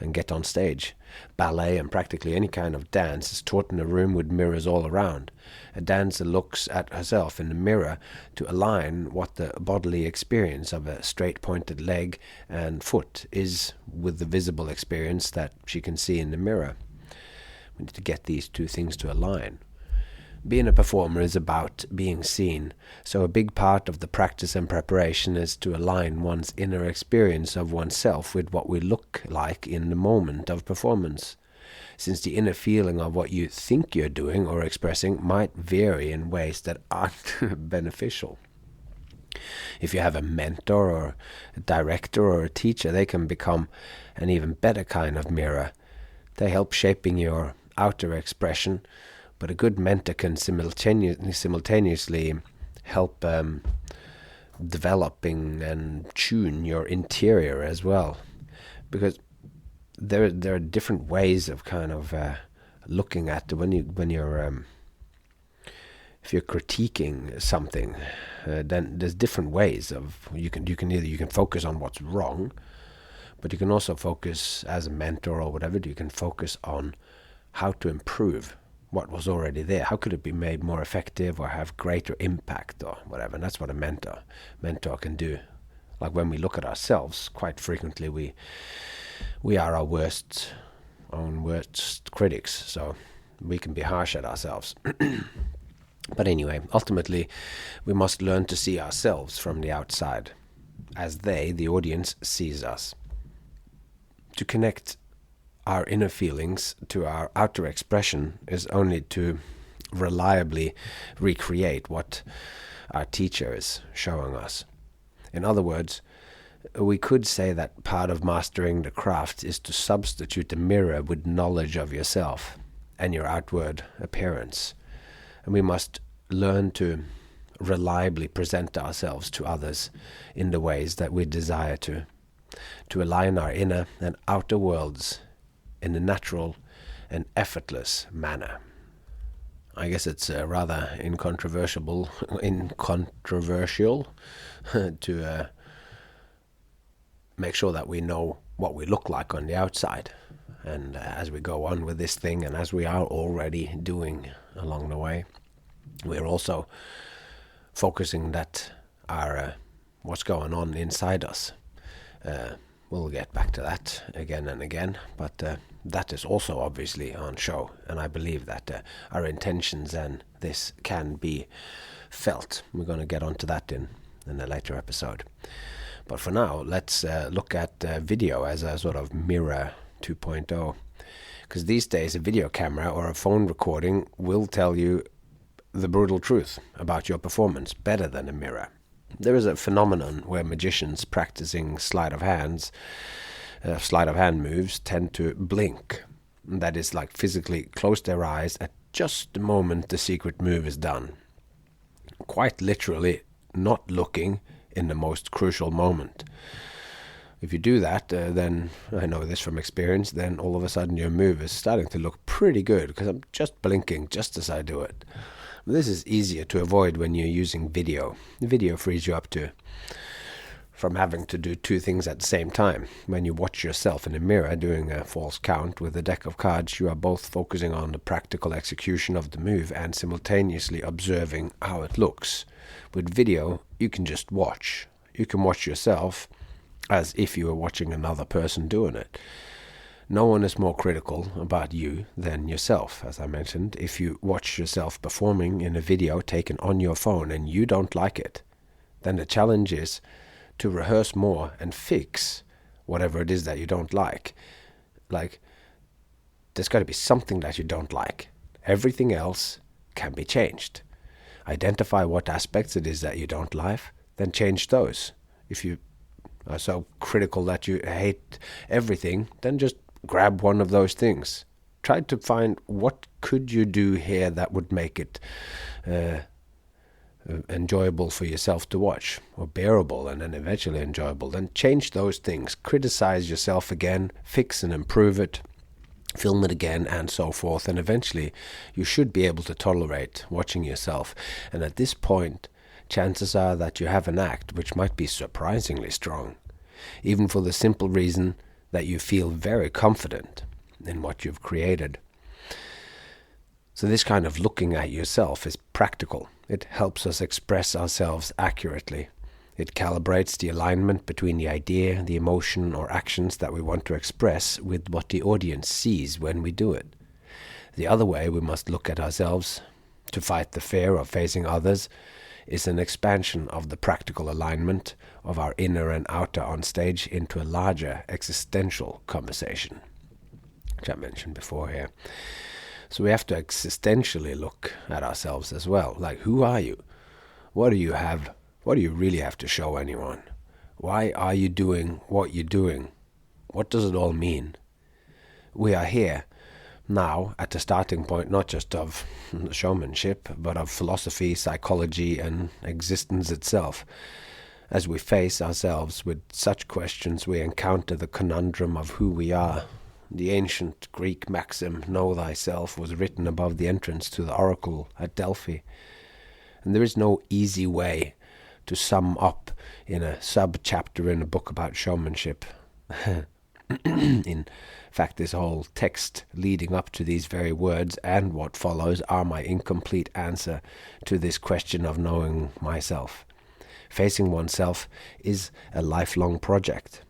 Speaker 1: and get on stage. Ballet and practically any kind of dance is taught in a room with mirrors all around. A dancer looks at herself in the mirror to align what the bodily experience of a straight-pointed leg and foot is with the visible experience that she can see in the mirror. We need to get these two things to align. Being a performer is about being seen, so a big part of the practice and preparation is to align one's inner experience of oneself with what we look like in the moment of performance, since the inner feeling of what you think you're doing or expressing might vary in ways that aren't beneficial. If you have a mentor or a director or a teacher, they can become an even better kind of mirror. They help shaping your outer expression, but a good mentor can simultaneously help developing and tune your interior as well, because there are different ways of kind of looking at when you're if you're critiquing something, then there's different ways of you can focus on what's wrong, but you can also focus as a mentor or whatever. You can focus on how to improve what was already there. How could it be made more effective or have greater impact or whatever? And that's what a mentor can do. Like when we look at ourselves, quite frequently we are our own worst critics, so we can be harsh at ourselves. But anyway, ultimately, we must learn to see ourselves from the outside, as the audience, sees us. To connect our inner feelings to our outer expression is only to reliably recreate what our teacher is showing us. In other words, we could say that part of mastering the craft is to substitute the mirror with knowledge of yourself and your outward appearance. And we must learn to reliably present ourselves to others in the ways that we desire to align our inner and outer worlds in a natural and effortless manner. I guess it's rather incontroversial to make sure that we know what we look like on the outside. And as we go on with this thing, and as we are already doing along the way, we're also focusing that our what's going on inside us. We'll get back to that again and again, but that is also obviously on show, and I believe that our intentions and this can be felt. We're going to get onto that in a later episode. But for now, let's look at video as a sort of mirror 2.0, because these days a video camera or a phone recording will tell you the brutal truth about your performance better than a mirror. There is a phenomenon where magicians practicing sleight of hand moves tend to blink. That is, like, physically close their eyes at just the moment the secret move is done. Quite literally not looking in the most crucial moment. If you do that, then, I know this from experience, then all of a sudden your move is starting to look pretty good because I'm just blinking just as I do it. This is easier to avoid when you're using video. The video frees you up from having to do two things at the same time. When you watch yourself in a mirror doing a false count with a deck of cards, you are both focusing on the practical execution of the move and simultaneously observing how it looks. With video, you can just watch. You can watch yourself as if you were watching another person doing it. No one is more critical about you than yourself, as I mentioned. If you watch yourself performing in a video taken on your phone and you don't like it, then the challenge is to rehearse more and fix whatever it is that you don't like. Like, there's got to be something that you don't like. Everything else can be changed. Identify what aspects it is that you don't like, then change those. If you are so critical that you hate everything, then just grab one of those things. Try to find what could you do here that would make it enjoyable for yourself to watch, or bearable and then eventually enjoyable. Then change those things. Criticize yourself again, fix and improve it, film it again, and so forth. And eventually you should be able to tolerate watching yourself. And at this point, chances are that you have an act which might be surprisingly strong, even for the simple reason that you feel very confident in what you've created. So this kind of looking at yourself is practical. It helps us express ourselves accurately. It calibrates the alignment between the idea, the emotion, or actions that we want to express with what the audience sees when we do it. The other way we must look at ourselves, to fight the fear of facing others, is an expansion of the practical alignment of our inner and outer on stage into a larger existential conversation, which I mentioned before here. So we have to existentially look at ourselves as well. Like, who are you? What do you have? What do you really have to show anyone? Why are you doing what you're doing? What does it all mean? We are here now at the starting point, not just of showmanship, but of philosophy, psychology, and existence itself. As we face ourselves with such questions, we encounter the conundrum of who we are. The ancient Greek maxim, "Know thyself," was written above the entrance to the oracle at Delphi. And there is no easy way to sum up in a sub-chapter in a book about showmanship. In fact, this whole text leading up to these very words and what follows are my incomplete answer to this question of knowing myself. Facing oneself is a lifelong project.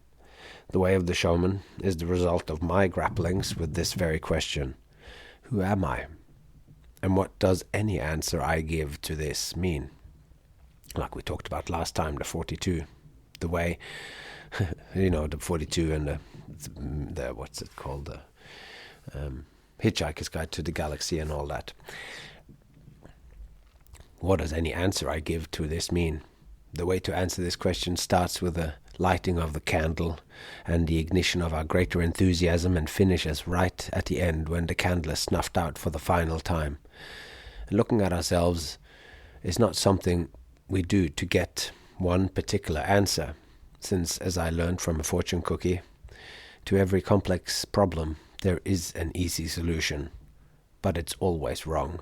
Speaker 1: The way of the showman is the result of my grapplings with this very question. Who am I? And what does any answer I give to this mean? Like we talked about last time, the 42. The way, the 42 and the what's it called? The Hitchhiker's Guide to the Galaxy and all that. What does any answer I give to this mean? The way to answer this question starts with the lighting of the candle and the ignition of our greater enthusiasm, and finishes right at the end when the candle is snuffed out for the final time. And looking at ourselves is not something we do to get one particular answer, since, as I learned from a fortune cookie, to every complex problem there is an easy solution, but it's always wrong.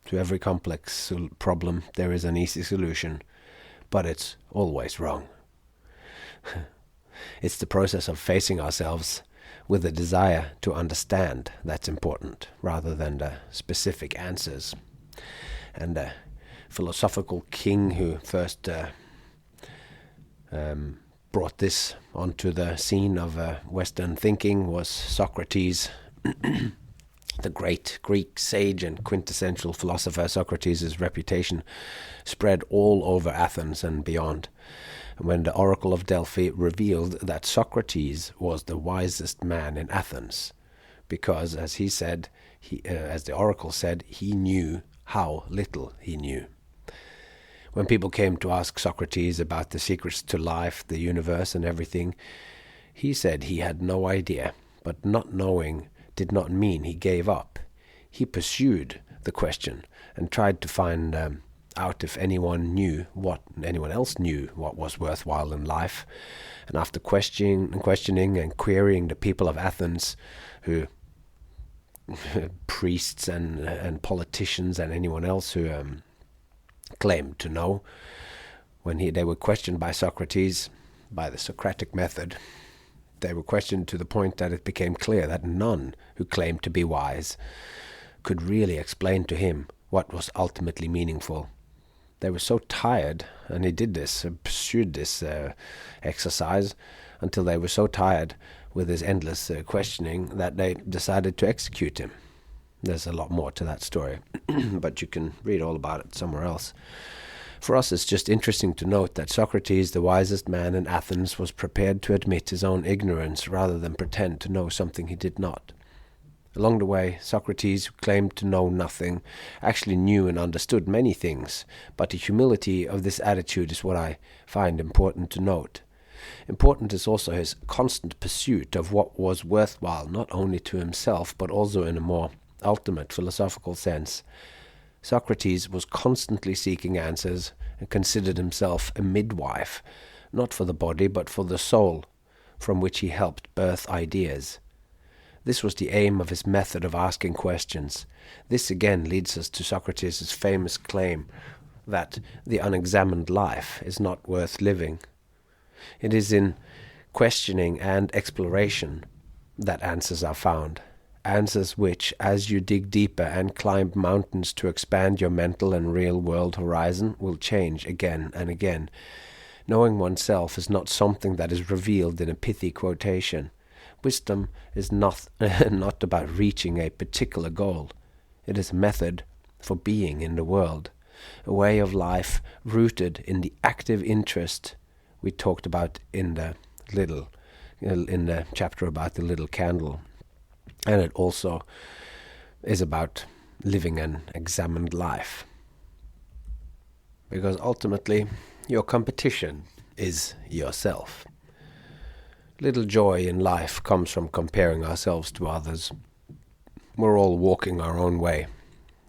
Speaker 1: To every complex problem there is an easy solution, but it's always wrong. It's the process of facing ourselves with a desire to understand that's important, rather than the specific answers. And the philosophical king who first brought this onto the scene of Western thinking was Socrates. The great Greek sage and quintessential philosopher Socrates' reputation spread all over Athens and beyond. When the oracle of Delphi revealed that Socrates was the wisest man in Athens, because, as he said, as the oracle said, he knew how little he knew. When people came to ask Socrates about the secrets to life, the universe, and everything, he said he had no idea, but not knowing did not mean he gave up. He pursued the question and tried to find out if anyone else knew what was worthwhile in life. And after questioning and querying the people of Athens, who priests and politicians and anyone else who claimed to know. When they were questioned by Socrates, by the Socratic method, they were questioned to the point that it became clear that none who claimed to be wise could really explain to him what was ultimately meaningful. They were so tired, and he did this, pursued this exercise until they were so tired with his endless questioning that they decided to execute him. There's a lot more to that story, but you can read all about it somewhere else. For us, it's just interesting to note that Socrates, the wisest man in Athens, was prepared to admit his own ignorance rather than pretend to know something he did not. Along the way, Socrates, who claimed to know nothing, actually knew and understood many things, but the humility of this attitude is what I find important to note. Important is also his constant pursuit of what was worthwhile, not only to himself, but also in a more ultimate philosophical sense. Socrates was constantly seeking answers and considered himself a midwife, not for the body but for the soul, from which he helped birth ideas. This was the aim of his method of asking questions. This again leads us to Socrates' famous claim that the unexamined life is not worth living. It is in questioning and exploration that answers are found. Answers which, as you dig deeper and climb mountains to expand your mental and real-world horizon, will change again and again. Knowing oneself is not something that is revealed in a pithy quotation. Wisdom is not about reaching a particular goal. It is a method for being in the world, a way of life rooted in the active interest we talked about in the chapter about the little candle. And it also is about living an examined life. Because ultimately, your competition is yourself. Little joy in life comes from comparing ourselves to others. We're all walking our own way.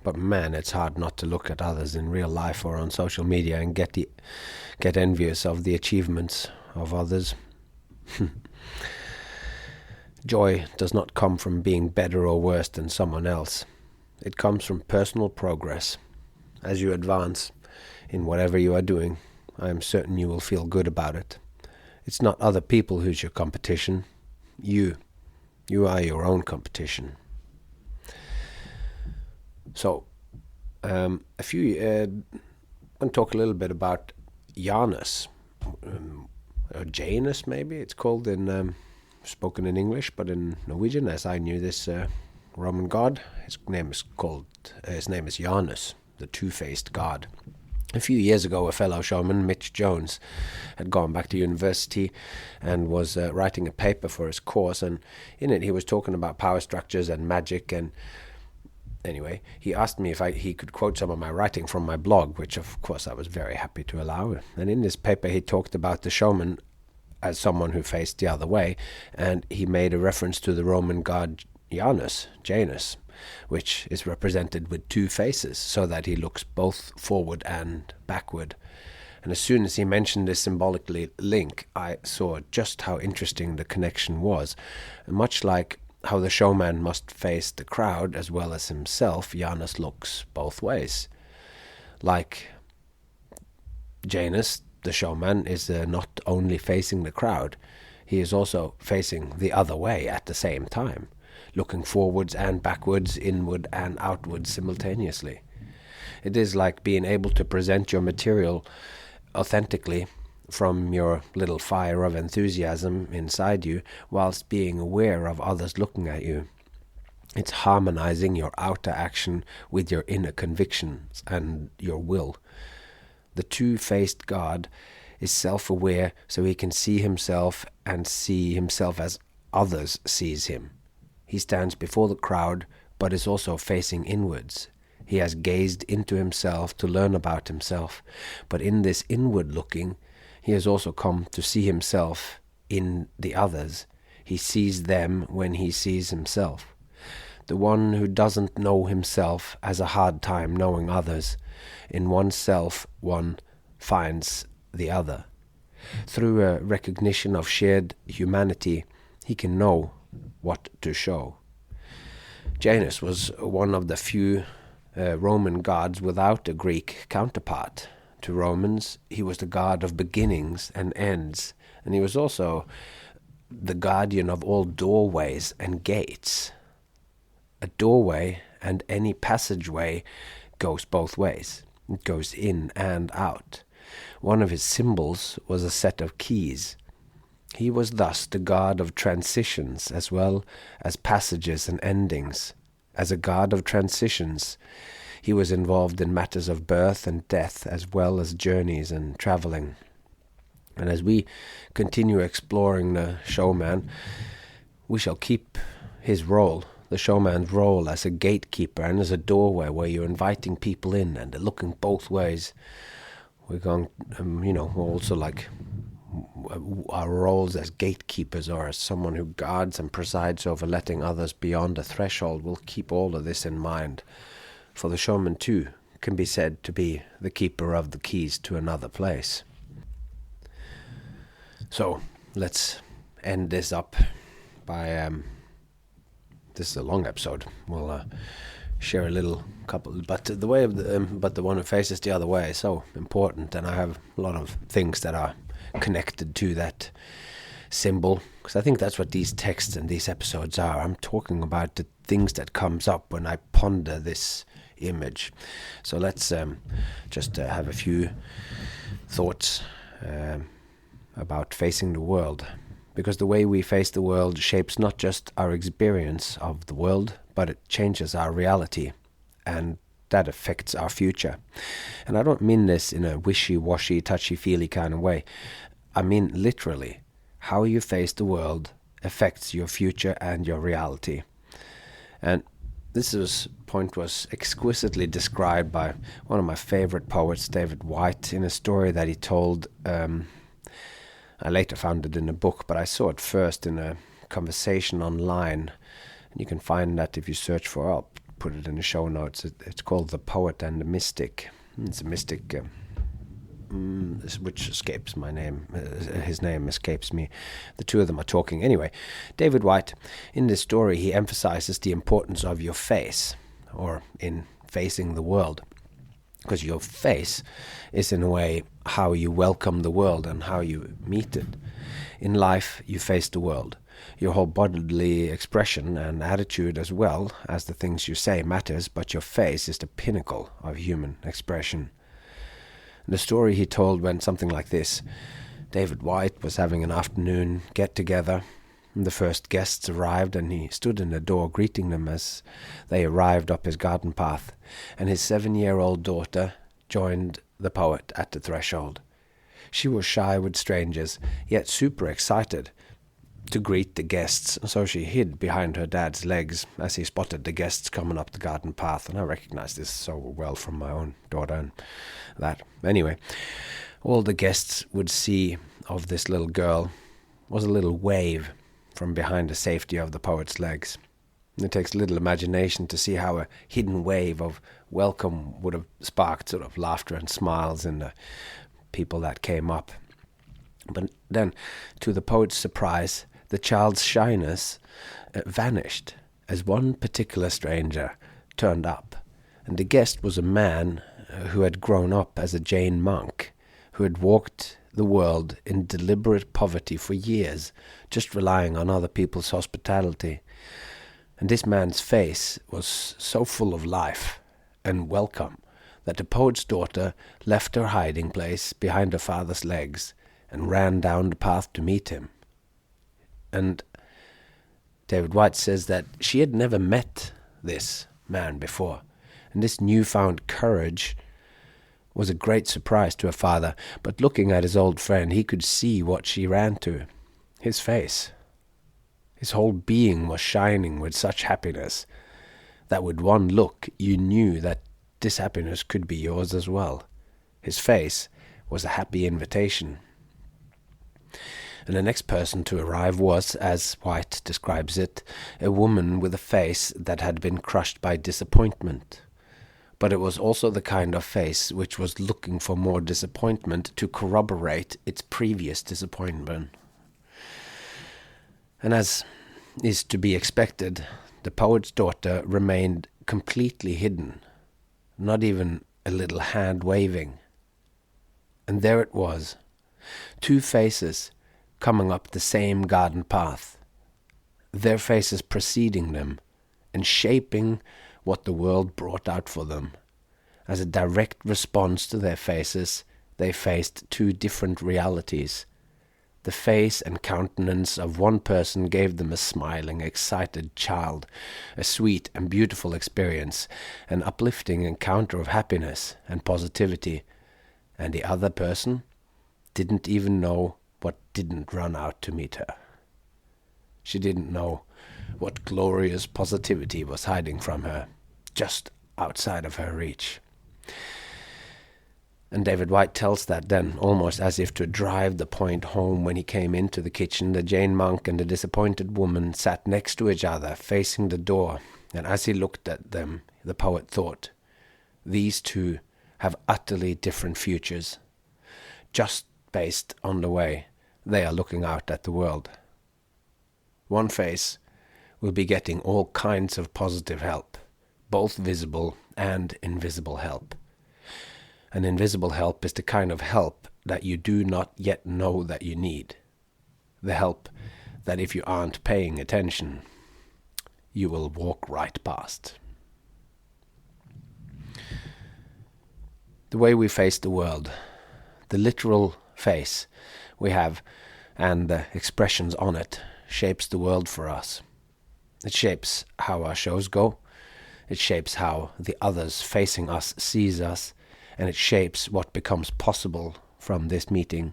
Speaker 1: But man, it's hard not to look at others in real life or on social media and get envious of the achievements of others. Joy does not come from being better or worse than someone else. It comes from personal progress. As you advance in whatever you are doing, I am certain you will feel good about it. It's not other people who's your competition. You are your own competition. So, I'm going to talk a little bit about Janus, or Janus maybe it's called in spoken in English, but in Norwegian, as I knew this Roman god, his name is Janus, the two-faced god. A few years ago, a fellow showman, Mitch Jones, had gone back to university and was writing a paper for his course, and in it he was talking about power structures and magic, and anyway, he asked me if he could quote some of my writing from my blog, which of course I was very happy to allow. And in this paper he talked about the showman as someone who faced the other way, and he made a reference to the Roman god Janus, which is represented with two faces, so that he looks both forward and backward. And as soon as he mentioned this symbolically link, I saw just how interesting the connection was. And much like how the showman must face the crowd as well as himself, Janus looks both ways. Like Janus, the showman is not only facing the crowd, he is also facing the other way at the same time, looking forwards and backwards, inward and outward simultaneously. It is like being able to present your material authentically from your little fire of enthusiasm inside you, whilst being aware of others looking at you. It's harmonizing your outer action with your inner convictions and your will. The two-faced God is self-aware, so he can see himself and see himself as others sees him. He stands before the crowd, but is also facing inwards. He has gazed into himself to learn about himself, but in this inward looking, he has also come to see himself in the others. He sees them when he sees himself. The one who doesn't know himself has a hard time knowing others. In oneself, one finds the other. Through a recognition of shared humanity, he can know what to show. Janus was one of the few Roman gods without a Greek counterpart. To Romans, he was the god of beginnings and ends, and he was also the guardian of all doorways and gates. A doorway and any passageway goes both ways. It goes in and out. One of his symbols was a set of keys. He was thus the god of transitions as well as passages and endings. As a god of transitions, he was involved in matters of birth and death as well as journeys and traveling. And as we continue exploring the Showman, we shall keep his role, the Showman's role, as a gatekeeper and as a doorway where you're inviting people in and they're looking both ways. We're going, also like our roles as gatekeepers or as someone who guards and presides over letting others beyond the threshold. We'll keep all of this in mind. For the Showman too can be said to be the keeper of the keys to another place. So let's end this up by this is a long episode. We'll share a little couple, but the way of the one who faces the other way is so important, and I have a lot of things that are connected to that symbol, because I think that's what these texts and these episodes are. I'm talking about the things that comes up when I ponder this image. So let's just have a few thoughts about facing the world, because the way we face the world shapes not just our experience of the world, but it changes our reality, and that affects our future. And I don't mean this in a wishy-washy, touchy-feely kind of way. I mean literally, how you face the world affects your future and your reality. And this point was exquisitely described by one of my favorite poets, David Whyte, in a story that he told. I later found it in a book, but I saw it first in a conversation online. And you can find that if you search for it. I'll put it in the show notes. It's called The Poet and the Mystic. It's a mystic, which escapes my name. His name escapes me. The two of them are talking. Anyway, David Whyte, in this story, he emphasizes the importance of your face, or in facing the world. Because your face is, in a way, how you welcome the world and how you meet it. In life, you face the world. Your whole bodily expression and attitude, as well as the things you say, matters, but your face is the pinnacle of human expression. The story he told went something like this. David Whyte was having an afternoon get-together. The first guests arrived, and he stood in the door greeting them as they arrived up his garden path, and his 7-year-old daughter joined the poet at the threshold. She was shy with strangers, yet super excited to greet the guests, so she hid behind her dad's legs as he spotted the guests coming up the garden path, and I recognized this so well from my own daughter and that. Anyway, all the guests would see of this little girl was a little wave from behind the safety of the poet's legs. It takes little imagination to see how a hidden wave of welcome would have sparked sort of laughter and smiles in the people that came up. But then, to the poet's surprise, the child's shyness vanished as one particular stranger turned up. And the guest was a man who had grown up as a Jain monk, who had walked the world in deliberate poverty for years, just relying on other people's hospitality. And this man's face was so full of life and welcome that the poet's daughter left her hiding place behind her father's legs and ran down the path to meet him. And David Whyte says that she had never met this man before, and this newfound courage was a great surprise to her father, but looking at his old friend, he could see what she ran to. His face. His whole being was shining with such happiness that with one look you knew that this happiness could be yours as well. His face was a happy invitation. And the next person to arrive was, as Whyte describes it, a woman with a face that had been crushed by disappointment. But it was also the kind of face which was looking for more disappointment to corroborate its previous disappointment. And as is to be expected, the poet's daughter remained completely hidden, not even a little hand waving. And there it was, two faces coming up the same garden path, their faces preceding them and shaping what the world brought out for them. As a direct response to their faces, they faced two different realities. The face and countenance of one person gave them a smiling, excited child, a sweet and beautiful experience, an uplifting encounter of happiness and positivity, and the other person didn't even know what didn't run out to meet her. She didn't know what glorious positivity was hiding from her, just outside of her reach. And David Whyte tells that then, almost as if to drive the point home. When he came into the kitchen, the Jane monk and the disappointed woman sat next to each other, facing the door, and as he looked at them, the poet thought, these two have utterly different futures, just based on the way they are looking out at the world. One face will be getting all kinds of positive help, both visible and invisible help. And invisible help is the kind of help that you do not yet know that you need. The help that if you aren't paying attention, you will walk right past. The way we face the world, the literal face we have and the expressions on it, shapes the world for us. It shapes how our shows go. It shapes how the others facing us sees us. And it shapes what becomes possible from this meeting.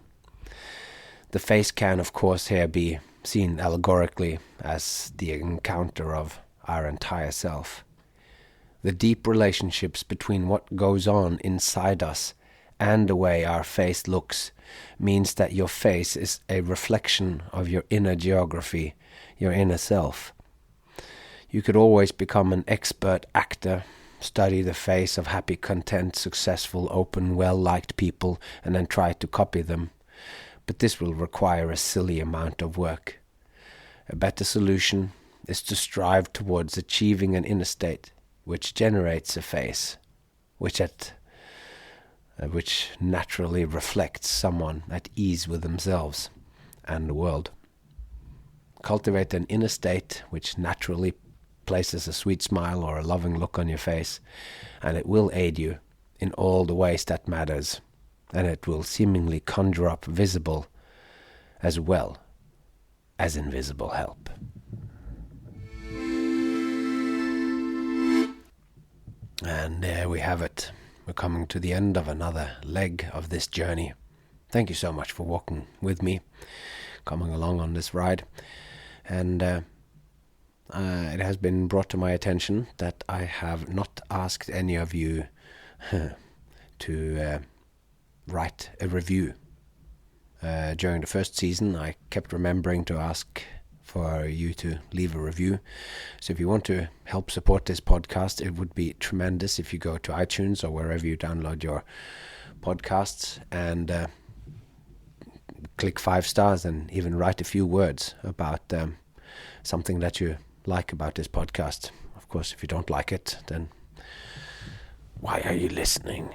Speaker 1: The face can, of course, here be seen allegorically as the encounter of our entire self. The deep relationships between what goes on inside us and the way our face looks means that your face is a reflection of your inner geography, your inner self. You could always become an expert actor, study the face of happy, content, successful, open, well-liked people, and then try to copy them. But this will require a silly amount of work. A better solution is to strive towards achieving an inner state which generates a face, which naturally reflects someone at ease with themselves and the world. Cultivate an inner state which naturally places a sweet smile or a loving look on your face, and it will aid you in all the ways that matters, and it will seemingly conjure up visible as well as invisible help. And there we have it. We're coming to the end of another leg of this journey. Thank you so much for walking with me, coming along on this ride. And it has been brought to my attention that I have not asked any of you to write a review. During the first season, I kept remembering to ask for you to leave a review. So if you want to help support this podcast, it would be tremendous if you go to iTunes or wherever you download your podcasts and click 5 stars and even write a few words about something that you like about this podcast. Of course, if you don't like it, then why are you listening?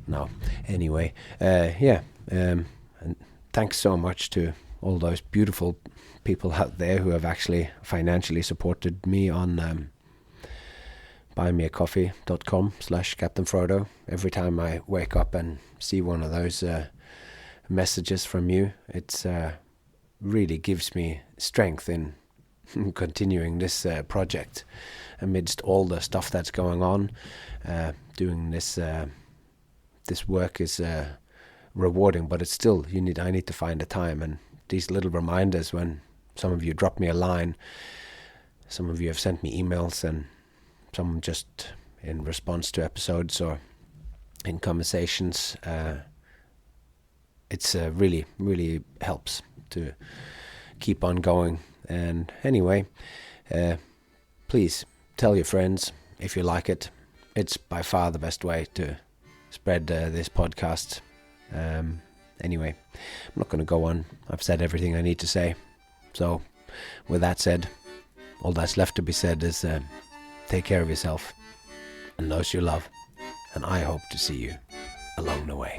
Speaker 1: No. Anyway, and thanks so much to all those beautiful people out there who have actually financially supported me on buymeacoffee.com/Captain Frodo. Every time I wake up and see one of those messages from you, it's really gives me strength in continuing this project amidst all the stuff that's going on. Doing this work is rewarding, but it's still I need to find the time, and these little reminders when some of you drop me a line, some of you have sent me emails, and some just in response to episodes or in conversations. It's really, really helps to keep on going. And anyway, please tell your friends if you like it. It's by far the best way to spread this podcast. Anyway, I'm not going to go on. I've said everything I need to say. So, with that said, all that's left to be said is take care of yourself and those you love, and I hope to see you along the way.